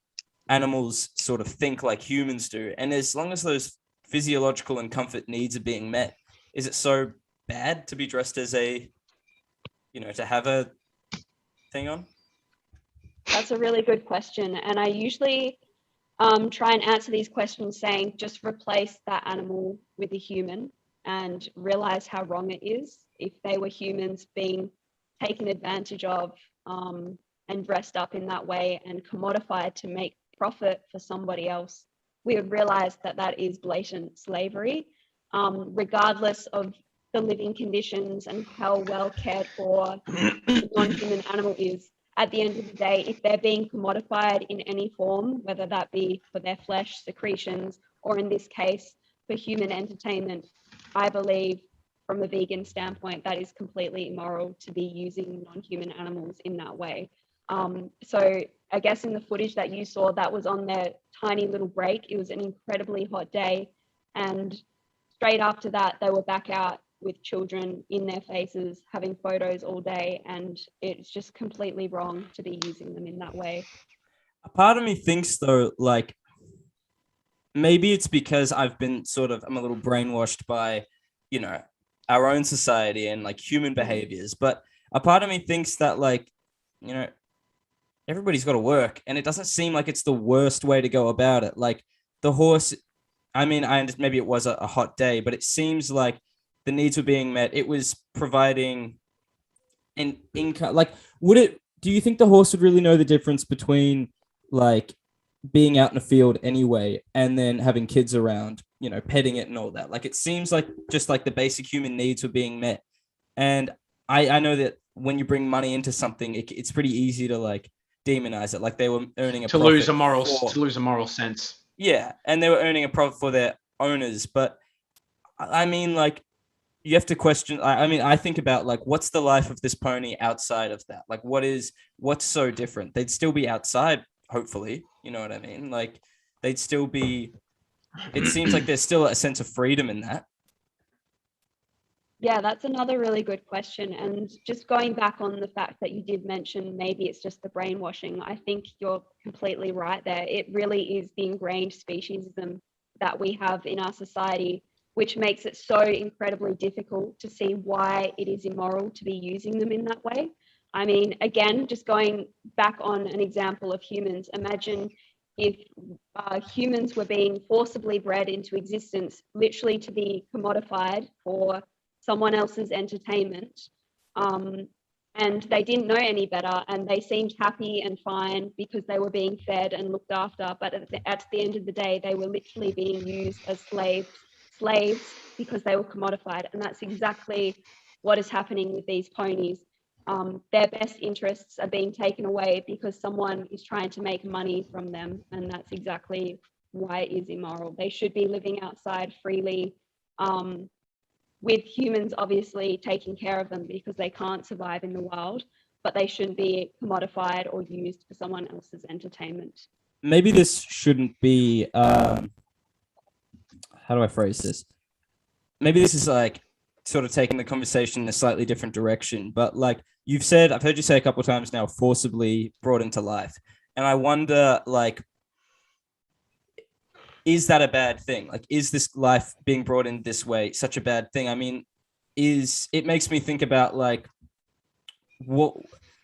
animals sort of think like humans do. And as long as those physiological and comfort needs are being met, is it so bad to be dressed as a, to have a thing on? That's a really good question. And I usually try and answer these questions saying, just replace that animal with a human and realize how wrong it is. If they were humans being taken advantage of and dressed up in that way and commodified to make profit for somebody else, we would realize that that is blatant slavery, regardless of the living conditions and how well cared for the non-human animal is. At the end of the day, if they're being commodified in any form, whether that be for their flesh, secretions, or in this case, for human entertainment, I believe from a vegan standpoint, that is completely immoral to be using non-human animals in that way. So I guess in the footage that you saw, that was on their tiny little break. It was an incredibly hot day. And straight after that, they were back out with children in their faces, having photos all day. And it's just completely wrong to be using them in that way. A part of me thinks, though, like, maybe it's because I'm a little brainwashed by, our own society and like human behaviors. But a part of me thinks that like you know, everybody's got to work, and it doesn't seem like it's the worst way to go about it. Like the horse, I mean, I understand maybe it was a hot day, but it seems like the needs were being met. It was providing an income. Like, do you think the horse would really know the difference between like being out in a field anyway and then having kids around, petting it and all that? Like, it seems like just like the basic human needs were being met. And I know that when you bring money into something, it's pretty easy to like demonize it. Like they were earning to lose a moral sense. Yeah, and they were earning a profit for their owners. But I mean, like, you have to question. I mean, I think about like, what's the life of this pony outside of that? Like, what's so different? They'd still be outside, hopefully. You know what I mean? Like, they'd still be. It seems like there's still a sense of freedom in that. Yeah, that's another really good question. And just going back on the fact that you did mention maybe it's just the brainwashing, I think you're completely right there. It really is the ingrained speciesism that we have in our society, which makes it so incredibly difficult to see why it is immoral to be using them in that way. I mean, again, just going back on an example of humans, imagine if humans were being forcibly bred into existence, literally to be commodified for someone else's entertainment, and they didn't know any better, and they seemed happy and fine because they were being fed and looked after, but at the end of the day they were literally being used as slaves because they were commodified. And that's exactly what is happening with these ponies. Their best interests are being taken away because someone is trying to make money from them, and that's exactly why it is immoral. They should be living outside freely, with humans obviously taking care of them because they can't survive in the wild, but they shouldn't be commodified or used for someone else's entertainment. Maybe this shouldn't be, how do I phrase this? Maybe this is like sort of taking the conversation in a slightly different direction, but like I've heard you say a couple of times now, forcibly brought into life. And I wonder, like, is that a bad thing? Like, is this life being brought in this way such a bad thing? I mean, it makes me think about like,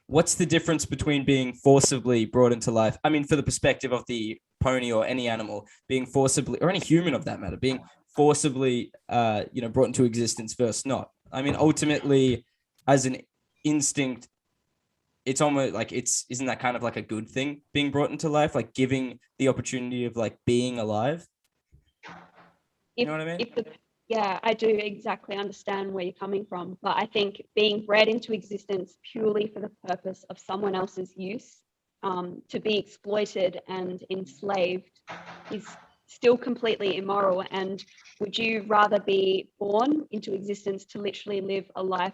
what's the difference between being forcibly brought into life? I mean, for the perspective of the pony or any animal being forcibly, or any human of that matter, being forcibly, brought into existence versus not. I mean, ultimately, as an instinct, it's almost like isn't that kind of like a good thing, being brought into life, like giving the opportunity of like being alive? You know what I mean? Yeah, I do exactly understand where you're coming from, but I think being bred into existence purely for the purpose of someone else's use, to be exploited and enslaved, is still completely immoral. And would you rather be born into existence to literally live a life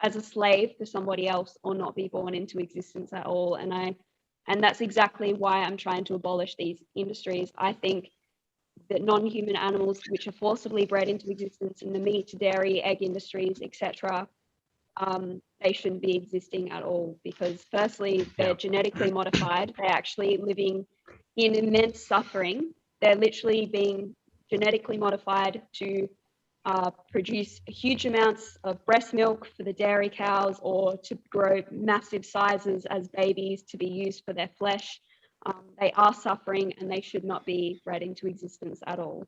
as a slave for somebody else, or not be born into existence at all? And that's exactly why I'm trying to abolish these industries. I think that non-human animals which are forcibly bred into existence in the meat, dairy, egg industries, etc., they shouldn't be existing at all, because firstly, they're genetically modified. They're actually living in immense suffering. They're literally being genetically modified to produce huge amounts of breast milk for the dairy cows, or to grow massive sizes as babies to be used for their flesh. They are suffering, and they should not be bred into existence at all.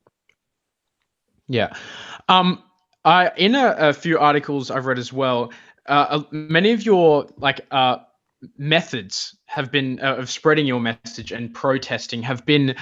Yeah. In a few articles I've read as well, many of your methods have been of spreading your message and protesting have been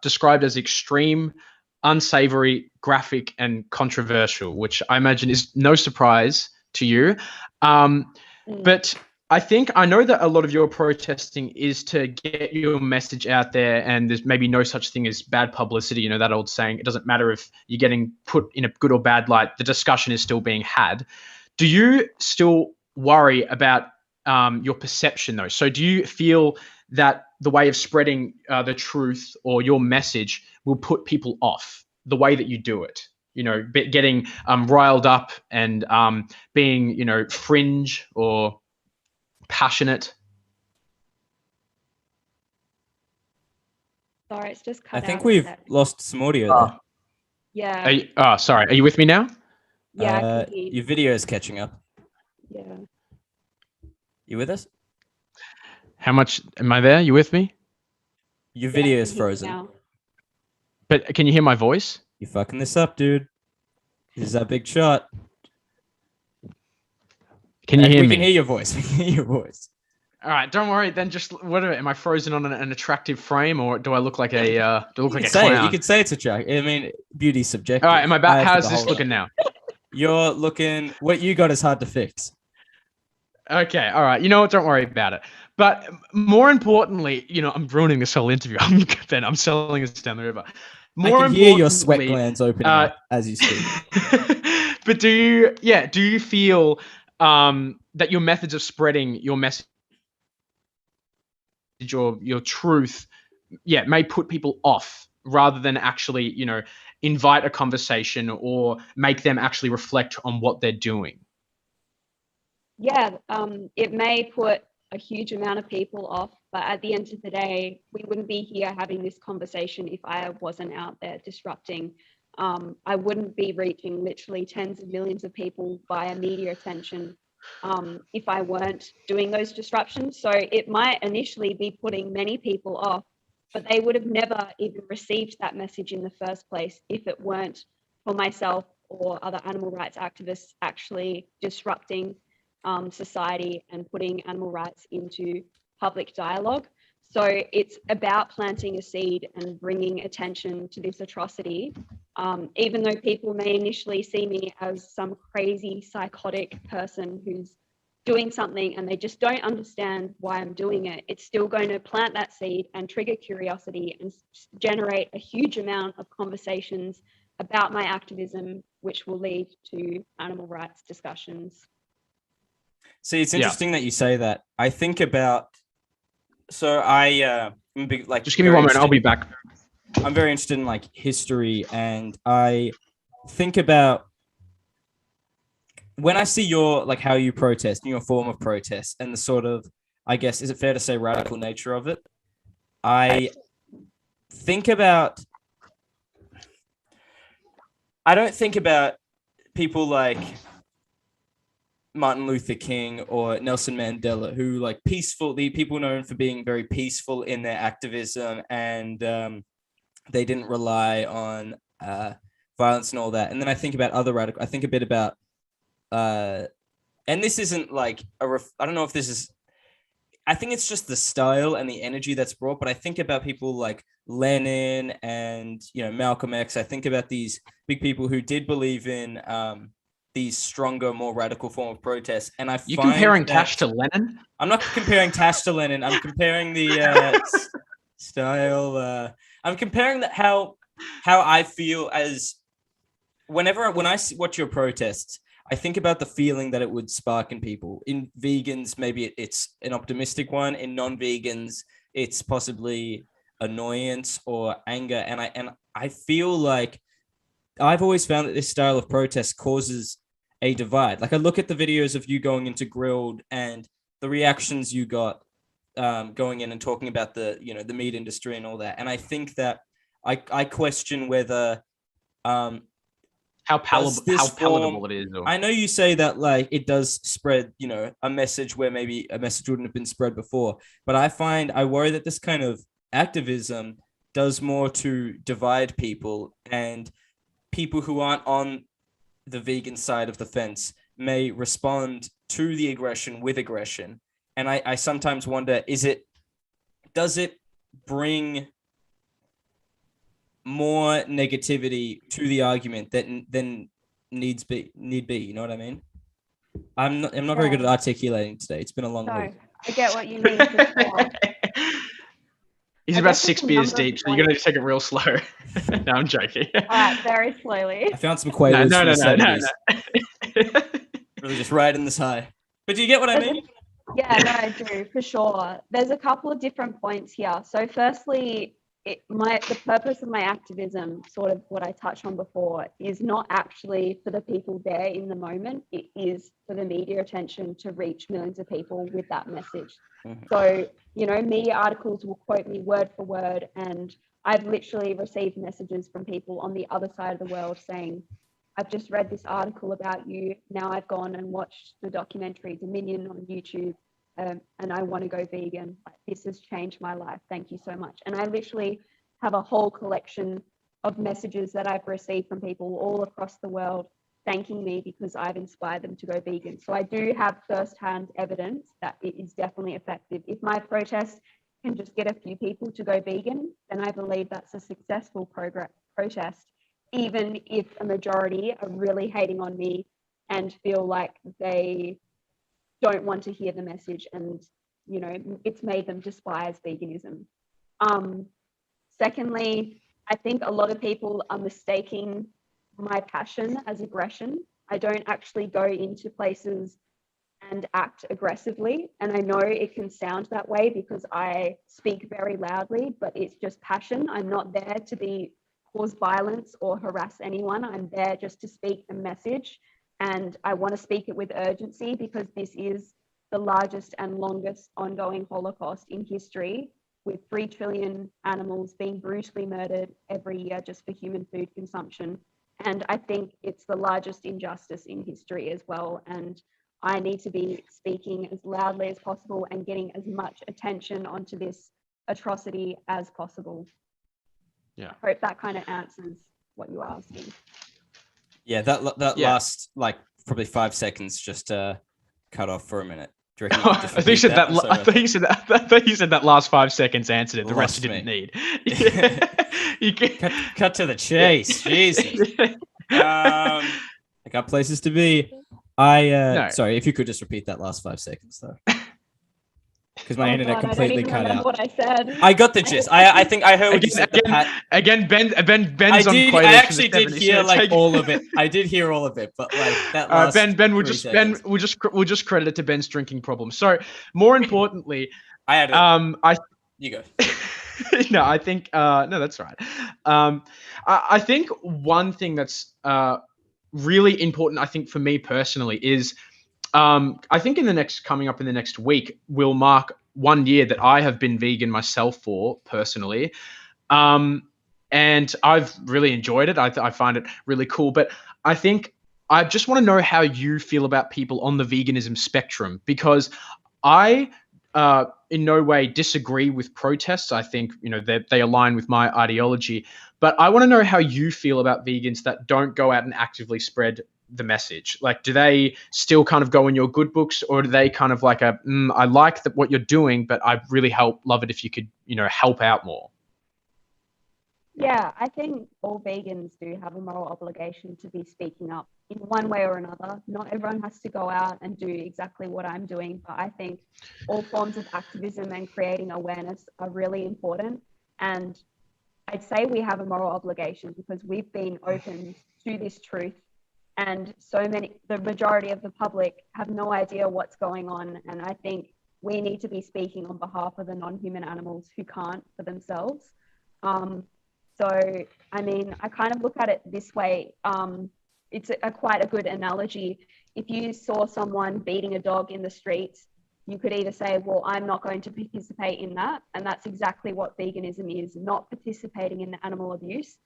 described as extreme, unsavory, graphic, and controversial, which I imagine is no surprise to you. But I know that a lot of your protesting is to get your message out there, and there's maybe no such thing as bad publicity. You know, that old saying, it doesn't matter if you're getting put in a good or bad light, the discussion is still being had. Do you still worry about your perception though? So do you feel that the way of spreading the truth or your message will put people off the way that you do it? You know, getting riled up and being, fringe or passionate? Sorry, it's just cut out. I think we've lost some audio there. Yeah. Sorry. Are you with me now? Yeah, I can hear you. Your video is catching up. Yeah. You with us? How much am I there? You with me? Your Yeah, video I is can hear you frozen. now. But can you hear my voice? You're fucking this up, dude. This is our big shot. Can you hear We me? can hear your voice. We can hear your voice. All right, don't worry. Then just whatever. Am I frozen on an attractive frame, or do I look like a do I look like a Say it. clown? You could say it's attractive. I mean, beauty's subjective. All right, am I I back? have to How's this behold looking it. now? You're looking. What you got is hard to fix. Okay, all right. You know what? Don't worry about it. But more importantly, I'm ruining this whole interview. I'm selling this down the river. More I can hear your sweat importantly, glands opening up as you speak. but do you feel that your methods of spreading your message or your truth, may put people off rather than actually, invite a conversation or make them actually reflect on what they're doing? Yeah, it may put a huge amount of people off, but at the end of the day, we wouldn't be here having this conversation if I wasn't out there disrupting. I wouldn't be reaching literally tens of millions of people via media attention if I weren't doing those disruptions. So it might initially be putting many people off, but they would have never even received that message in the first place if it weren't for myself or other animal rights activists actually disrupting society and putting animal rights into public dialogue. So it's about planting a seed and bringing attention to this atrocity. Even though people may initially see me as some crazy psychotic person who's doing something and they just don't understand why I'm doing it, it's still going to plant that seed and trigger curiosity and generate a huge amount of conversations about my activism, which will lead to animal rights discussions. See, it's interesting that you say that. I think about. So I'm big, like. Just give me 1 minute. I'll be back. I'm very interested in like history, and I think about when I see your like how you protest and your form of protest and the sort of, I guess, is it fair to say radical nature of it? I think about. I don't think about people like Martin Luther King or Nelson Mandela, who like the people known for being very peaceful in their activism, and they didn't rely on violence and all that. And then I think about other radical. I think a bit about, and this isn't like I don't know if this is. I think it's just the style and the energy that's brought. But I think about people like Lenin and Malcolm X. I think about these big people who did believe in these stronger, more radical form of protest. And I You find comparing that, Tash to Lennon? I'm not comparing Tash to Lenin. I'm comparing the style. I'm comparing that how I feel as when I watch your protests. I think about the feeling that it would spark in people. In vegans, maybe it's an optimistic one. In non-vegans, it's possibly annoyance or anger. And I feel like I've always found that this style of protest causes a divide. Like I look at the videos of you going into Grilled and the reactions you got going in and talking about the meat industry and all that. And I think that I question whether how palatable it is. I know you say that like it does spread, a message where maybe a message wouldn't have been spread before, but I worry that this kind of activism does more to divide people, and people who aren't on the vegan side of the fence may respond to the aggression with aggression. And I sometimes wonder, does it bring more negativity to the argument than need be? You know what I mean? I'm not very good at articulating today. It's been a long week. I get what you mean. For sure. He's about 6 beers deep, so you're gonna take it real slow. No, I'm joking. All right, very slowly. I found some Quaaludes from the 70s. No. Really just riding this high. But do you get what I mean? Yeah, no, I do, for sure. There's a couple of different points here. So firstly, the purpose of my activism, sort of what I touched on before, is not actually for the people there in the moment. It is for the media attention to reach millions of people with that message. Mm-hmm. So, media articles will quote me word for word, and I've literally received messages from people on the other side of the world saying, I've just read this article about you. Now I've gone and watched the documentary Dominion on YouTube, and I want to go vegan. Like, this has changed my life. Thank you so much. And I literally have a whole collection of messages that I've received from people all across the world thanking me because I've inspired them to go vegan. So I do have firsthand evidence that it is definitely effective. If my protest can just get a few people to go vegan, then I believe that's a successful protest, even if a majority are really hating on me and feel like they don't want to hear the message, and it's made them despise veganism. Secondly, I think a lot of people are mistaking my passion as aggression. I don't actually go into places and act aggressively, and I know it can sound that way because I speak very loudly, but it's just passion. I'm not there to cause violence or harass anyone. I'm there just to speak a message, and I want to speak it with urgency because this is the largest and longest ongoing Holocaust in history, with 3 trillion animals being brutally murdered every year just for human food consumption. And I think it's the largest injustice in history as well. And I need to be speaking as loudly as possible and getting as much attention onto this atrocity as possible. Yeah. I hope that kind of answers what you're asking. Yeah, that Yeah. last probably 5 seconds just cut off for a minute. Do you reckon you I could just thought you said that. repeat I thought you said that. I thought you said that last 5 seconds answered it. The rest you Lost didn't me. need. You can... cut to the chase. Jesus. I got places to be. No. Sorry, if you could just repeat that last 5 seconds though, because my Oh internet God, I don't completely even cut remember out. what I said. I got the gist. I think I heard what you said. Again, Ben's I on did. playlist I for actually the did 70s, hear so like take- all of it. I did hear all of it, but like that last. Ben, we'll 3 just seconds. we'll just credit it to Ben's drinking problem. So, more importantly, I had I You go. no, I think no, that's right. I think one thing that's really important, I think for me personally, is I think coming up in the next week will mark 1 year that I have been vegan myself for personally. And I've really enjoyed it. I find it really cool. But I think I just want to know how you feel about people on the veganism spectrum, because I in no way disagree with protests. I think they align with my ideology. But I want to know how you feel about vegans that don't go out and actively spread the message. Like, do they still kind of go in your good books, or do they kind of like I like what you're doing, but I really love it if you could help out more? Yeah, I think all vegans do have a moral obligation to be speaking up in one way or another. Not everyone has to go out and do exactly what I'm doing, but I think all forms of activism and creating awareness are really important. And I'd say we have a moral obligation because we've been open to this truth, and the majority of the public have no idea what's going on. And I think we need to be speaking on behalf of the non-human animals who can't for themselves. So, I mean, I kind of look at it this way. It's quite a good analogy. If you saw someone beating a dog in the streets, you could either say, well, I'm not going to participate in that. And that's exactly what veganism is, not participating in the animal abuse.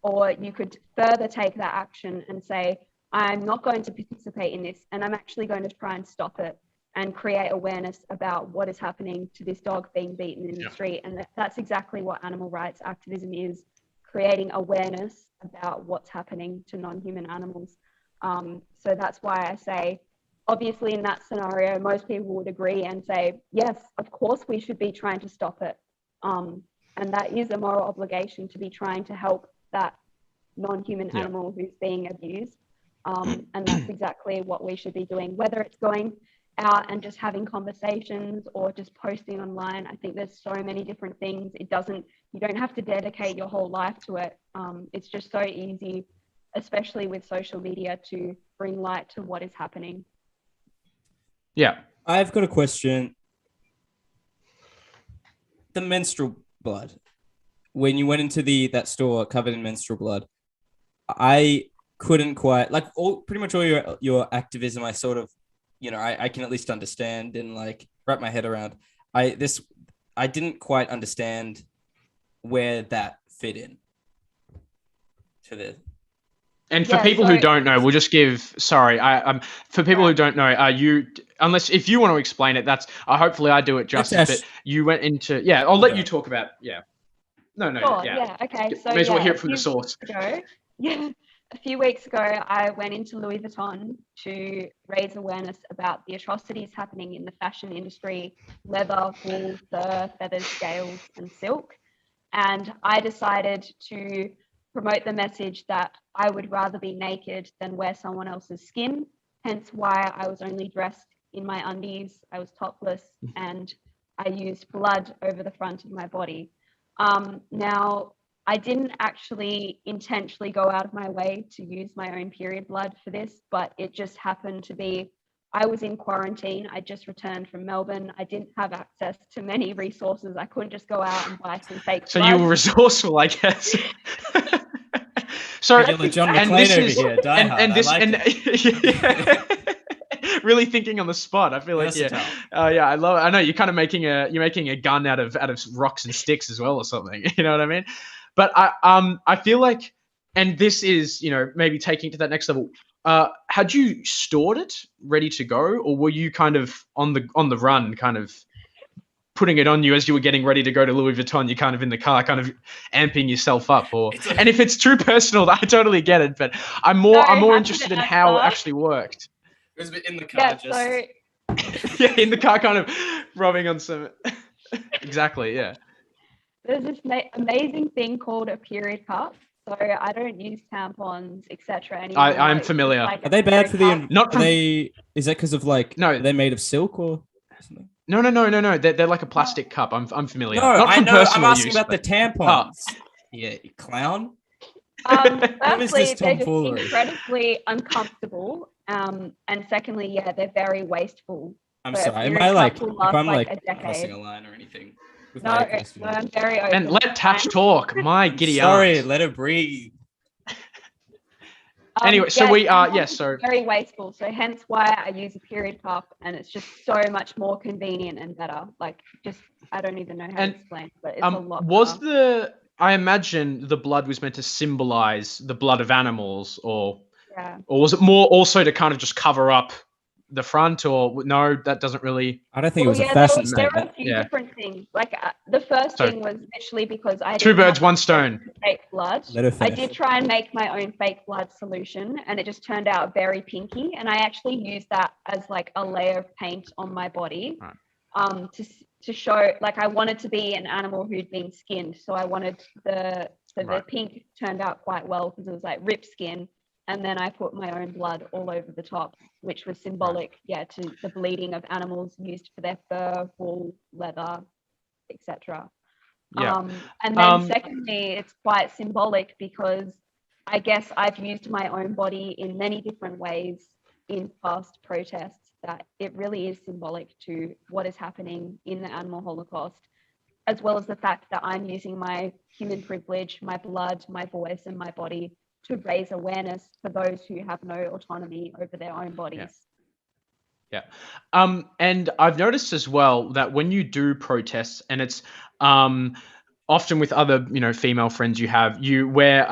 Or you could further take that action and say, I'm not going to participate in this, and I'm actually going to try and stop it and create awareness about what is happening to this dog being beaten in the street. And that's exactly what animal rights activism is, creating awareness about what's happening to non-human animals. So that's why I say, obviously in that scenario, most people would agree and say, yes, of course we should be trying to stop it. And that is a moral obligation to be trying to help that non-human animal who's being abused. And that's exactly what we should be doing, whether it's going out and just having conversations or just posting online. I think there's so many different things. You don't have to dedicate your whole life to it. It's just so easy, especially with social media, to bring light to what is happening. Yeah. I've got a question. The menstrual blood. When you went into that store covered in menstrual blood, I couldn't quite pretty much all your activism. I sort of, I can at least understand and like wrap my head around. I didn't quite understand where that fit in to the. And for Yeah, people who so- don't know, we'll just give. Sorry, for people who don't know, you unless if you want to explain it, that's hopefully I do it justice. Ash- But you went into I'll let Okay. you talk about No, Sure, yeah. yeah, okay. So May as well yeah, hear a it from the few source. weeks ago, yeah, a few weeks ago, I went into Louis Vuitton to raise awareness about the atrocities happening in the fashion industry, leather, wool, fur, feathers, scales, and silk. And I decided to promote the message that I would rather be naked than wear someone else's skin, hence why I was only dressed in my undies, I was topless, and I used blood over the front of my body. Now, I didn't actually intentionally go out of my way to use my own period blood for this, but it just happened to be I was in quarantine. I just returned from Melbourne. I didn't have access to many resources. I couldn't just go out and buy some fake So blood. you were resourceful, I guess. So Regular John and McClane this over is here. Die Hard. and this I like it. really thinking on the spot. I feel like Versatile. I know you're kind of making a gun out of rocks and sticks as well or something. You know what I mean? But I feel like, and this is maybe taking it to that next level. Had you stored it ready to go, or were you kind of on the run, kind of putting it on you as you were getting ready to go to Louis Vuitton? You're kind of in the car, kind of amping yourself up, and if it's too personal, I totally get it. But I'm more happy interested to in how it answer. actually worked. It was in the car, Yeah, so Yeah, in the car, kind of rubbing on some. Exactly. Yeah. there's this amazing thing called a period cup. So I don't use tampons, etc. anymore. I'm It's just familiar. like Are a they bad period for the? cup. Not Are from- they? Is that because of No. are they made of silk or something? No. They're like a plastic cup. I'm familiar. No, Not I from know. I'm personal asking use, about the but- tampons. Yeah, you clown. What is Firstly, this they're just tomfoolery? incredibly uncomfortable. And secondly, yeah, they're very wasteful. I'm So a sorry. Am period I cup like? will If last I'm like like a crossing decade. a line or anything with No, my no, question? I'm very open. And let Tash talk. My giddy Sorry, aunt. let her breathe. Anyway, so we tampons so are very wasteful. So hence why I use a period cup, and it's just so much more convenient and better. Like, just I don't even know how And, to explain, but it's a lot. was better. I imagine the blood was meant to symbolize the blood of animals, or Yeah. was it more also to kind of just cover up the front, or no, that doesn't really. I don't think it was a There fashion were a statement. few Yeah. different things. Like the first So, thing was literally because I two didn't birds, have one access stone. to fake blood. Let her I finish. did try and make my own fake blood solution, and it just turned out very pinky. And I actually used that as like a layer of paint on my body, Right. to show like I wanted to be an animal who'd been skinned. So I wanted the Right. pink turned out quite well because it was like ripped skin. And then I put my own blood all over the top, which was symbolic, to the bleeding of animals used for their fur, wool, leather, etc. Yeah. And then secondly, it's quite symbolic because I guess I've used my own body in many different ways in past protests, that it really is symbolic to what is happening in the animal holocaust, as well as the fact that I'm using my human privilege, my blood, my voice, and my body to raise awareness for those who have no autonomy over their own bodies. Yeah. And I've noticed as well that when you do protests, and it's often with other female friends you wear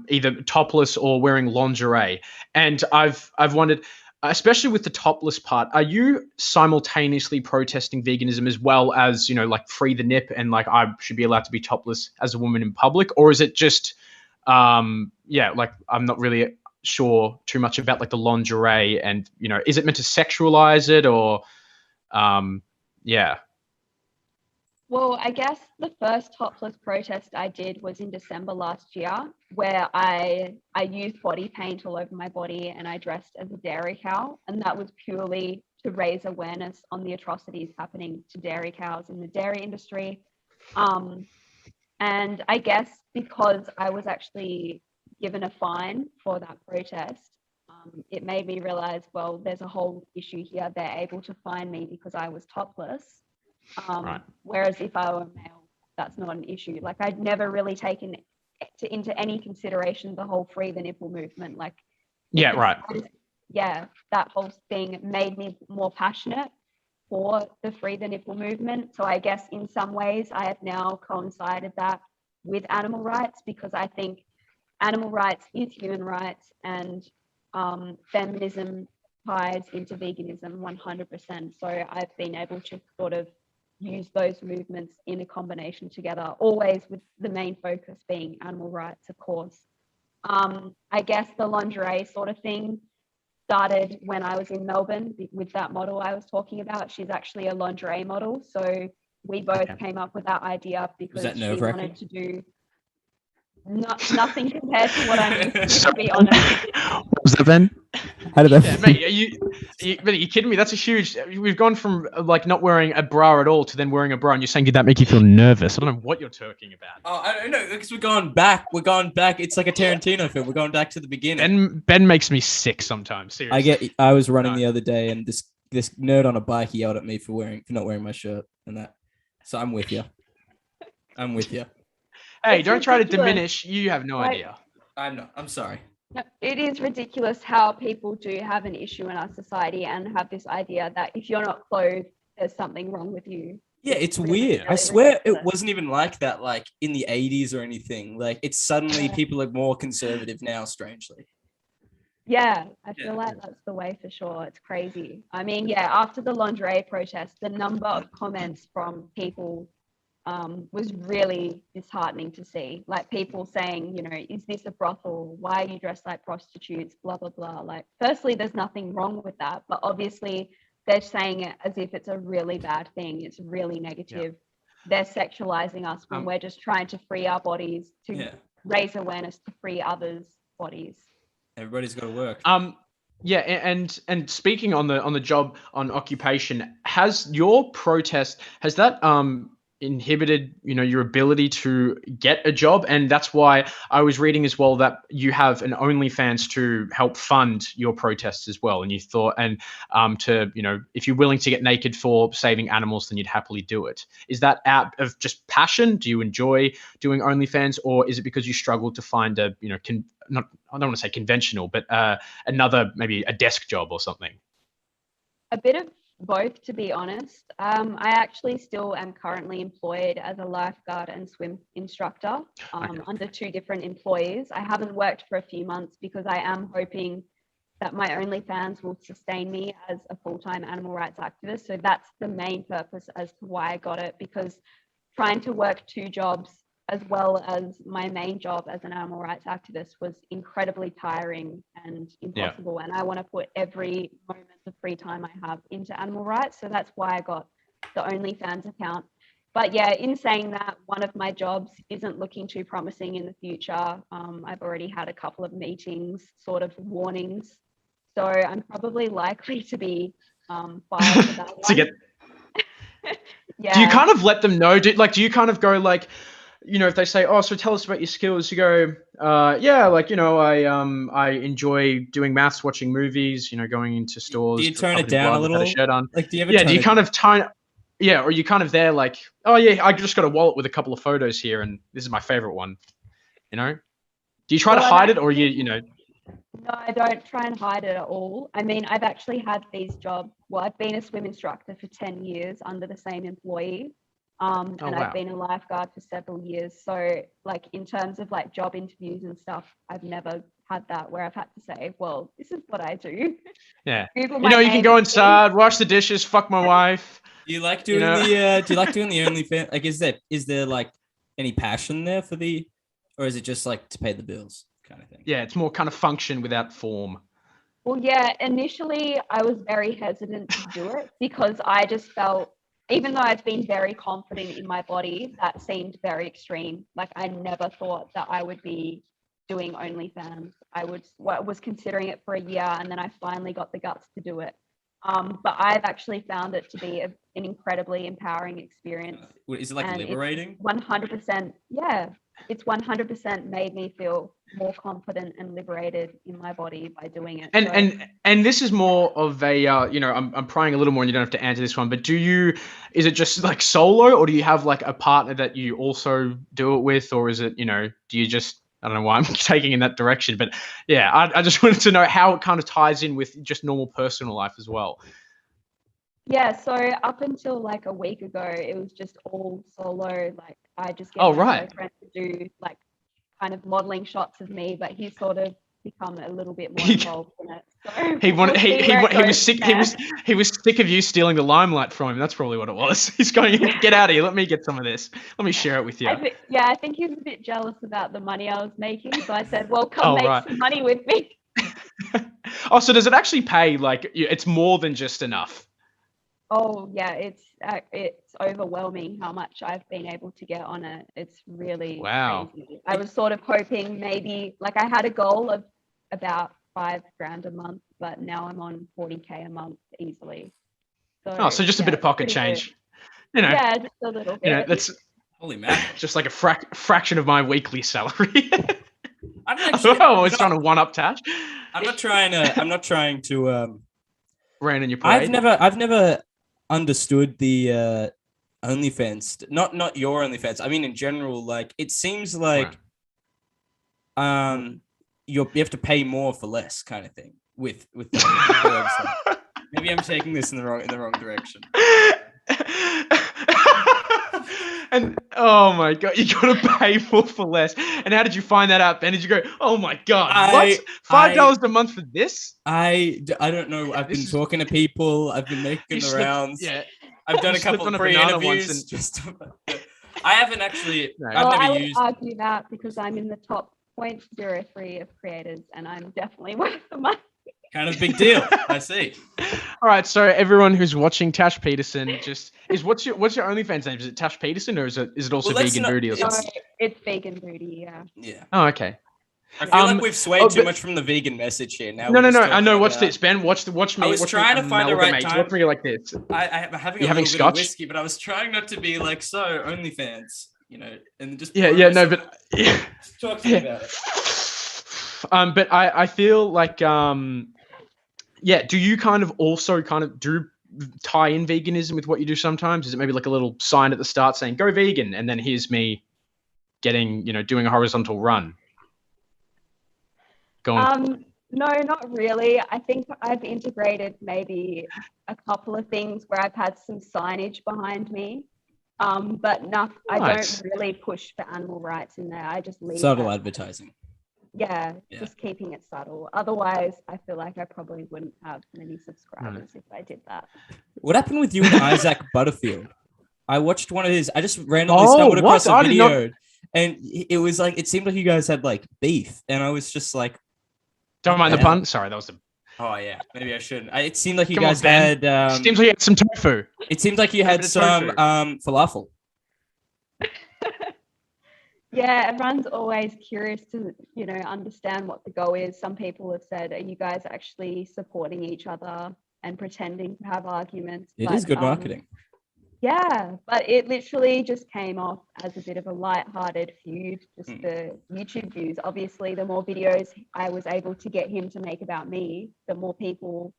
either topless or wearing lingerie, and I've wondered, especially with the topless part, are you simultaneously protesting veganism as well as like free the nip and like I should be allowed to be topless as a woman in public, or is it just like I'm not really sure too much about like the lingerie, and is it meant to sexualize it, or Well, I guess the first topless protest I did was in December last year, where I used body paint all over my body and I dressed as a dairy cow, and that was purely to raise awareness on the atrocities happening to dairy cows in the dairy industry. And I guess because I was actually given a fine for that protest, it made me realize, well, there's a whole issue here. They're able to fine me because I was topless. Right. Whereas if I were male, that's not an issue. Like I'd never really taken into any consideration the whole free the nipple movement. Like, that whole thing made me more passionate for the free the nipple movement. So I guess in some ways I have now coincided that with animal rights, because I think animal rights is human rights, and feminism ties into veganism 100%. So I've been able to sort of use those movements in a combination together, always with the main focus being animal rights, of course. I guess the lingerie sort of thing started when I was in Melbourne with that model I was talking about. She's actually a lingerie model. So we both came up with that idea because she wanted to do nothing compared to what I'm used to be honest. What was that, Ben? How did that? Yeah, mate, are you kidding me? That's a huge. We've gone from like not wearing a bra at all to then wearing a bra, and you're saying did that make you feel nervous? I don't know what you're talking about. Oh, I don't know, because we're going back. It's like a Tarantino film. We're going back to the beginning. Ben makes me sick sometimes. Seriously. I was running the other day, and this nerd on a bike yelled at me for not wearing my shirt and that. So I'm with you. Hey, It's don't try to ridiculous. diminish. You have no idea. I'm not. I'm sorry. No, it is ridiculous how people do have an issue in our society and have this idea that if you're not clothed, there's something wrong with you. Yeah, it's really, weird. I really swear it ridiculous. wasn't even like that, like in the 80s or anything. Like it's suddenly people are more conservative now, strangely. Yeah, I feel like that's the way for sure. It's crazy. I mean, yeah, after the lingerie protest, the number of comments from people was really disheartening to see. Like people saying, you know, is this a brothel? Why are you dressed like prostitutes? Blah, blah, blah. Like, firstly, there's nothing wrong with that. But obviously, they're saying it as if it's a really bad thing. It's really negative. They're sexualizing us when we're just trying to free our bodies to raise awareness to free others' bodies. Everybody's got to work. Yeah, and speaking on the job on occupation, has your protest inhibited, you know, your ability to get a job? And that's why I was reading as well that you have an OnlyFans to help fund your protests as well. And you thought, and to, you know, if you're willing to get naked for saving animals, then you'd happily do it. Is that out of just passion? Do you enjoy doing OnlyFans, or is it because you struggle to find a, you know, I don't want to say conventional, but another, maybe a desk job or something? A bit of both, to be honest. I actually still am currently employed as a lifeguard and swim instructor under two different employees. I haven't worked for a few months because I am hoping that my OnlyFans will sustain me as a full-time animal rights activist. So that's the main purpose as to why I got it, because trying to work two jobs as well as my main job as an animal rights activist was incredibly tiring and impossible. And I want to put every moment of free time I have into animal rights. So that's why I got the OnlyFans account. But yeah, in saying that, one of my jobs isn't looking too promising in the future. I've already had a couple of meetings, sort of warnings. So I'm probably likely to be fired for that one. Do you kind of let them know? Do you kind of go like, you know, if they say, "Oh, so tell us about your skills," you go, "Yeah, like, you know, I enjoy doing maths, watching movies, you know, going into stores." Do you turn it down a little? Without a shirt on. Like, do you ever? Yeah. Do you kind of tone? Yeah, or you kind of there like, "Oh yeah, I just got a wallet with a couple of photos here, and this is my favorite one." You know? Do you try to hide it, or you know? No, I don't try and hide it at all. I mean, I've actually had these jobs. Well, I've been a swim instructor for 10 years under the same employee. And I've been a lifeguard for several years. So like in terms of like job interviews and stuff, I've never had that where I've had to say, well, this is what I do. Yeah. Google you know, you can go inside, wash the dishes, fuck my wife. Do you like doing the OnlyFans? Like, is there like any passion there for or is it just like to pay the bills kind of thing? Yeah, it's more kind of function without form. Well, yeah, initially I was very hesitant to do it because I just felt, even though I've been very confident in my body, that seemed very extreme. Like I never thought that I would be doing OnlyFans. I was considering it for a year, and then I finally got the guts to do it. But I've actually found it to be an incredibly empowering experience. Is it like liberating? 100%. Yeah, it's 100% made me feel more confident and liberated in my body by doing it. And this is more of a you know, I'm prying a little more, and you don't have to answer this one, but is it just like solo, or do you have like a partner that you also do it with, or is it, you know, do you just, I don't know why I'm taking in that direction, but yeah, I just wanted to know how it kind of ties in with just normal personal life as well. Yeah, so up until like a week ago, it was just all solo. Like I just get my boyfriend to do like kind of modeling shots of me, but he's sort of become a little bit more involved in it. So He wanted. we'll see where it He was goes sick. from He there. was sick of you stealing the limelight from him. That's probably what it was. He's going, get out of here. Let me get some of this. Let me share it with you. I think he was a bit jealous about the money I was making. So I said, well, come Oh, make right. some money with me. Oh, so does it actually pay? Like, it's more than just enough. Oh yeah, it's overwhelming how much I've been able to get on it. It's really Wow. crazy. I was sort of hoping maybe, like, I had a goal of about $5,000 a month, but now I'm on 40K a month easily. So just a bit of pocket change. You know, Yeah, just a little bit. you know, that's Holy man! just like a fraction of my weekly salary. I don't actually. I was trying to one up Tash. I'm not trying to. Ran in your parade. I've never understood the OnlyFans. Not your OnlyFans. I mean, in general, like it seems like you have to pay more for less, kind of thing. With the website. Maybe I'm taking this in the wrong direction. And oh my god, you gotta pay more for less. And how did you find that out, Ben? Did you go, oh my god, what? $5 a month for this? I don't know. I've been talking to people. I've been making the rounds. Yeah, I've done a couple of pre-interviews. I haven't actually. No. I would argue that because I'm in the top 0.03 of creators, and I'm definitely worth the money. Kind of big deal. I see. All right, so everyone who's watching Tash Peterson, what's your OnlyFans name? Is it Tash Peterson or is it also Vganbooty or something? No, it's Vganbooty, yeah. Yeah. Oh, okay. I feel like we've swayed too much from the vegan message here. Now No. I know. Watch this, Ben. Watch me. I was trying to find the right time. Watch me like this. I'm having a little bit of whiskey, but I was trying not to be like so OnlyFans, and just talk to me about it. But I feel like do you kind of also do tie in veganism with what you do sometimes? Is it maybe like a little sign at the start saying go vegan, and then here's me getting doing a horizontal run? Go on. No, not really. I think I've integrated maybe a couple of things where I've had some signage behind me. But I don't really push for animal rights in there. I just leave subtle advertising. Yeah, just keeping it subtle. Otherwise, I feel like I probably wouldn't have many subscribers if I did that. What happened with you and Isaac Butterfield? I watched one of his. I just randomly stumbled across a video, and it was like it seemed like you guys had like beef, and I was just like, "Don't mind the pun." Sorry, that was the. Oh yeah, maybe I shouldn't. It seemed like you Come guys on, Ben. had. Seems like you had some tofu. It seemed like you had some falafel. Yeah, everyone's always curious to, understand what the goal is. Some people have said, are you guys actually supporting each other and pretending to have arguments? It is good marketing. Yeah, but it literally just came off as a bit of a light-hearted feud, just the YouTube views. Obviously, the more videos I was able to get him to make about me, the more people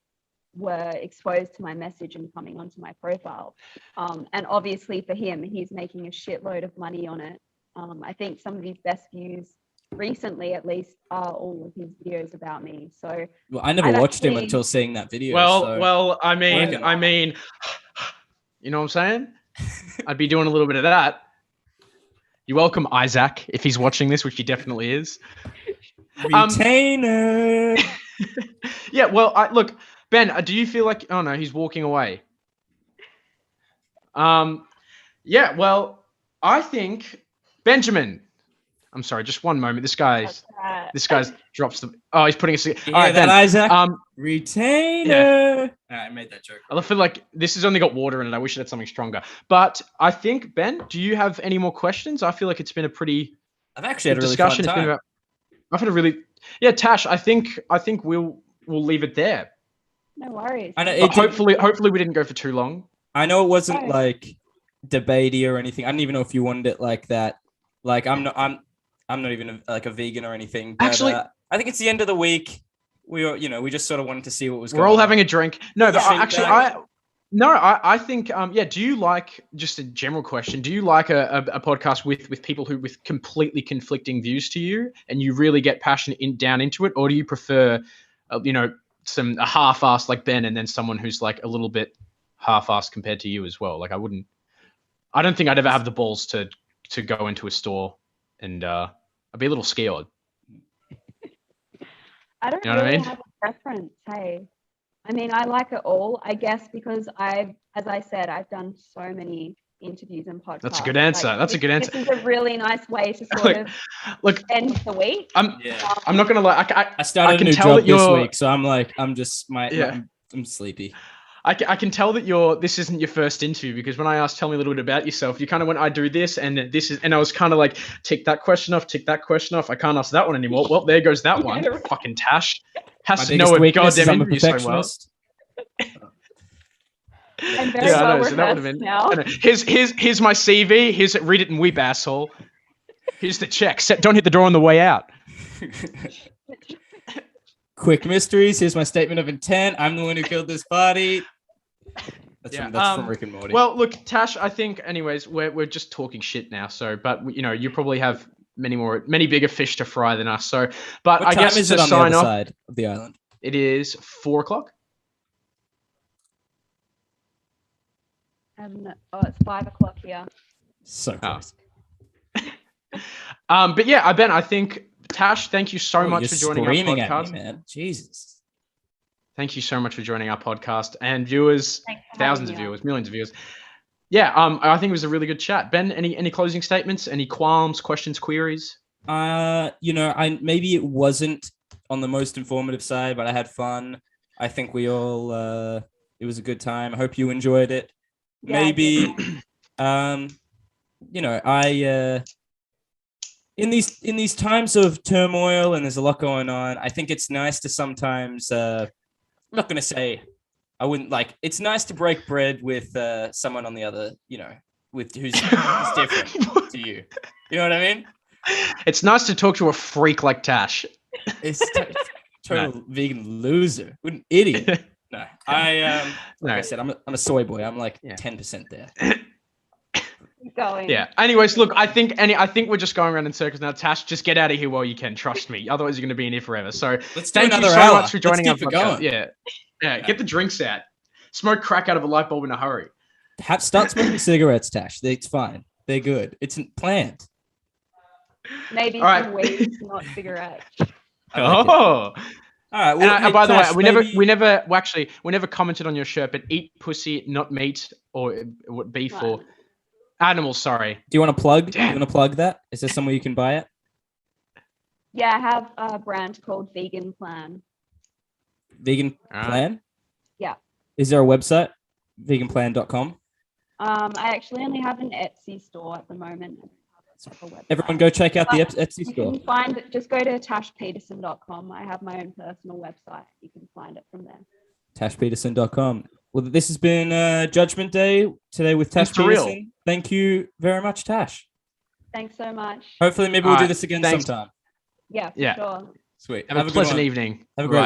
were exposed to my message and coming onto my profile. And obviously for him, he's making a shitload of money on it. I think some of his best views recently, at least, are all of his videos about me. So, well, I never watched him until seeing that video. Well, I mean, you know what I'm saying? I'd be doing a little bit of that. You're welcome, Isaac, if he's watching this, which he definitely is. Retainer. Yeah. Well, look, Ben. Do you feel like? Oh no, he's walking away. Yeah. Well, I think. Benjamin, I'm sorry, just one moment. This guy's drops the. Oh, he's putting a. All right, then Isaac. Retainer. Yeah. I made that joke. I feel like this has only got water in it. I wish it had something stronger. But I think Ben, do you have any more questions? I feel like it's been a pretty. I've actually had a really fun time. I've had a really. Yeah, Tash. I think we'll leave it there. No worries. I know, hopefully we didn't go for too long. I know it wasn't like debatey or anything. I didn't even know if you wanted it like that. Like I'm not even a vegan or anything. But, actually, I think it's the end of the week. We we just sort of wanted to see what was going on. We're all having a drink. No, but actually, I think do you like, just a general question, do you like a podcast with people who with completely conflicting views to you and you really get passionate down into it, or do you prefer a half-assed like Ben and then someone who's like a little bit half-assed compared to you as well? Like I don't think I'd ever have the balls to go into a store and I'd be a little scared. I don't You know what I really mean? have a preference. Hey, I mean, I like it all, I guess, because as I said, I've done so many interviews and podcasts. That's a good answer. That's a good answer. This is a really nice way to sort of Look, end the week. I'm not gonna lie. I started can a new tell job that this you're- week, so I'm just Yeah. I'm sleepy. I can tell that this isn't your first interview, because when I asked, tell me a little bit about yourself, you kind of went, I do this and this is, and I was kind of like, tick that question off. I can't answer that one anymore. Well, there goes that one. Yeah. Fucking Tash has My to know biggest a weakness is goddamn I'm a interview so well. perfectionist. I'm very Yeah, I well know. So that would have rehearsed been. now. I know. Here's my CV. Here's it. Read it and weep, asshole. Here's the check. Don't hit the door on the way out. Quick mysteries. Here's my statement of intent. I'm the one who killed this body. That's from Rick and Morty. Well, look, Tash. I think, anyways, we're just talking shit now. So, but you probably have many bigger fish to fry than us. So, but what I time guess is to it on the sign other off, side of the island? it is 4:00. It's 5 o'clock here. So close. But yeah, Ben, I think, Tash, thank you so much you're for joining our screaming podcast. at me, man. Jesus. Thank you so much for joining our podcast, and viewers, Thanks for thousands of having me on. viewers, millions of viewers. Yeah, I think it was a really good chat. Ben, any closing statements, any qualms, questions, queries? Maybe it wasn't on the most informative side, but I had fun. I think we all it was a good time. I hope you enjoyed it. Yeah, I Maybe did. in these times of turmoil and there's a lot going on, I think it's nice to sometimes I'm not going to say I wouldn't like, it's nice to break bread with someone on the other, with who's different to you. You know what I mean? It's nice to talk to a freak like Tash. It's total vegan loser. What an idiot. No, I said, I'm a soy boy. I'm like 10% there. Keep going. Yeah. Anyways, look, I think we're just going around in circles now. Tash, just get out of here while you can. Trust me. Otherwise, you're going to be in here forever. So Let's do thank you another so hour. much for joining Let's our keep it podcast. going. Yeah. Get the drinks out. Smoke crack out of a light bulb in a hurry. Start smoking cigarettes, Tash. It's fine. They're good. It's planned. Maybe All right. some weed, not cigarettes. All right. Well, And by the Tash, way, we never commented on your shirt, but eat pussy, not meat or beef or Right. animals. Sorry. do you want to plug? Damn. You want to plug that? Is there somewhere you can buy it? Yeah, I have a brand called Vegan Plan. Vegan All right. Plan? Yeah. Is there a website? Veganplan.com. I actually only have an Etsy store at the moment. I don't have a website. Everyone go check out the Etsy You store. can find it, just go to tashpeterson.com. I have my own personal website. You can find it from there. TashPeterson.com. Well, this has been Judgment Day today with Tash It's real. Peterson. Thank you very much, Tash. Thanks so much. Hopefully, maybe we'll do Alright, this again thanks. sometime. Yeah, for Yeah. sure. Sweet. Have a good pleasant one. evening. Have a great Bye.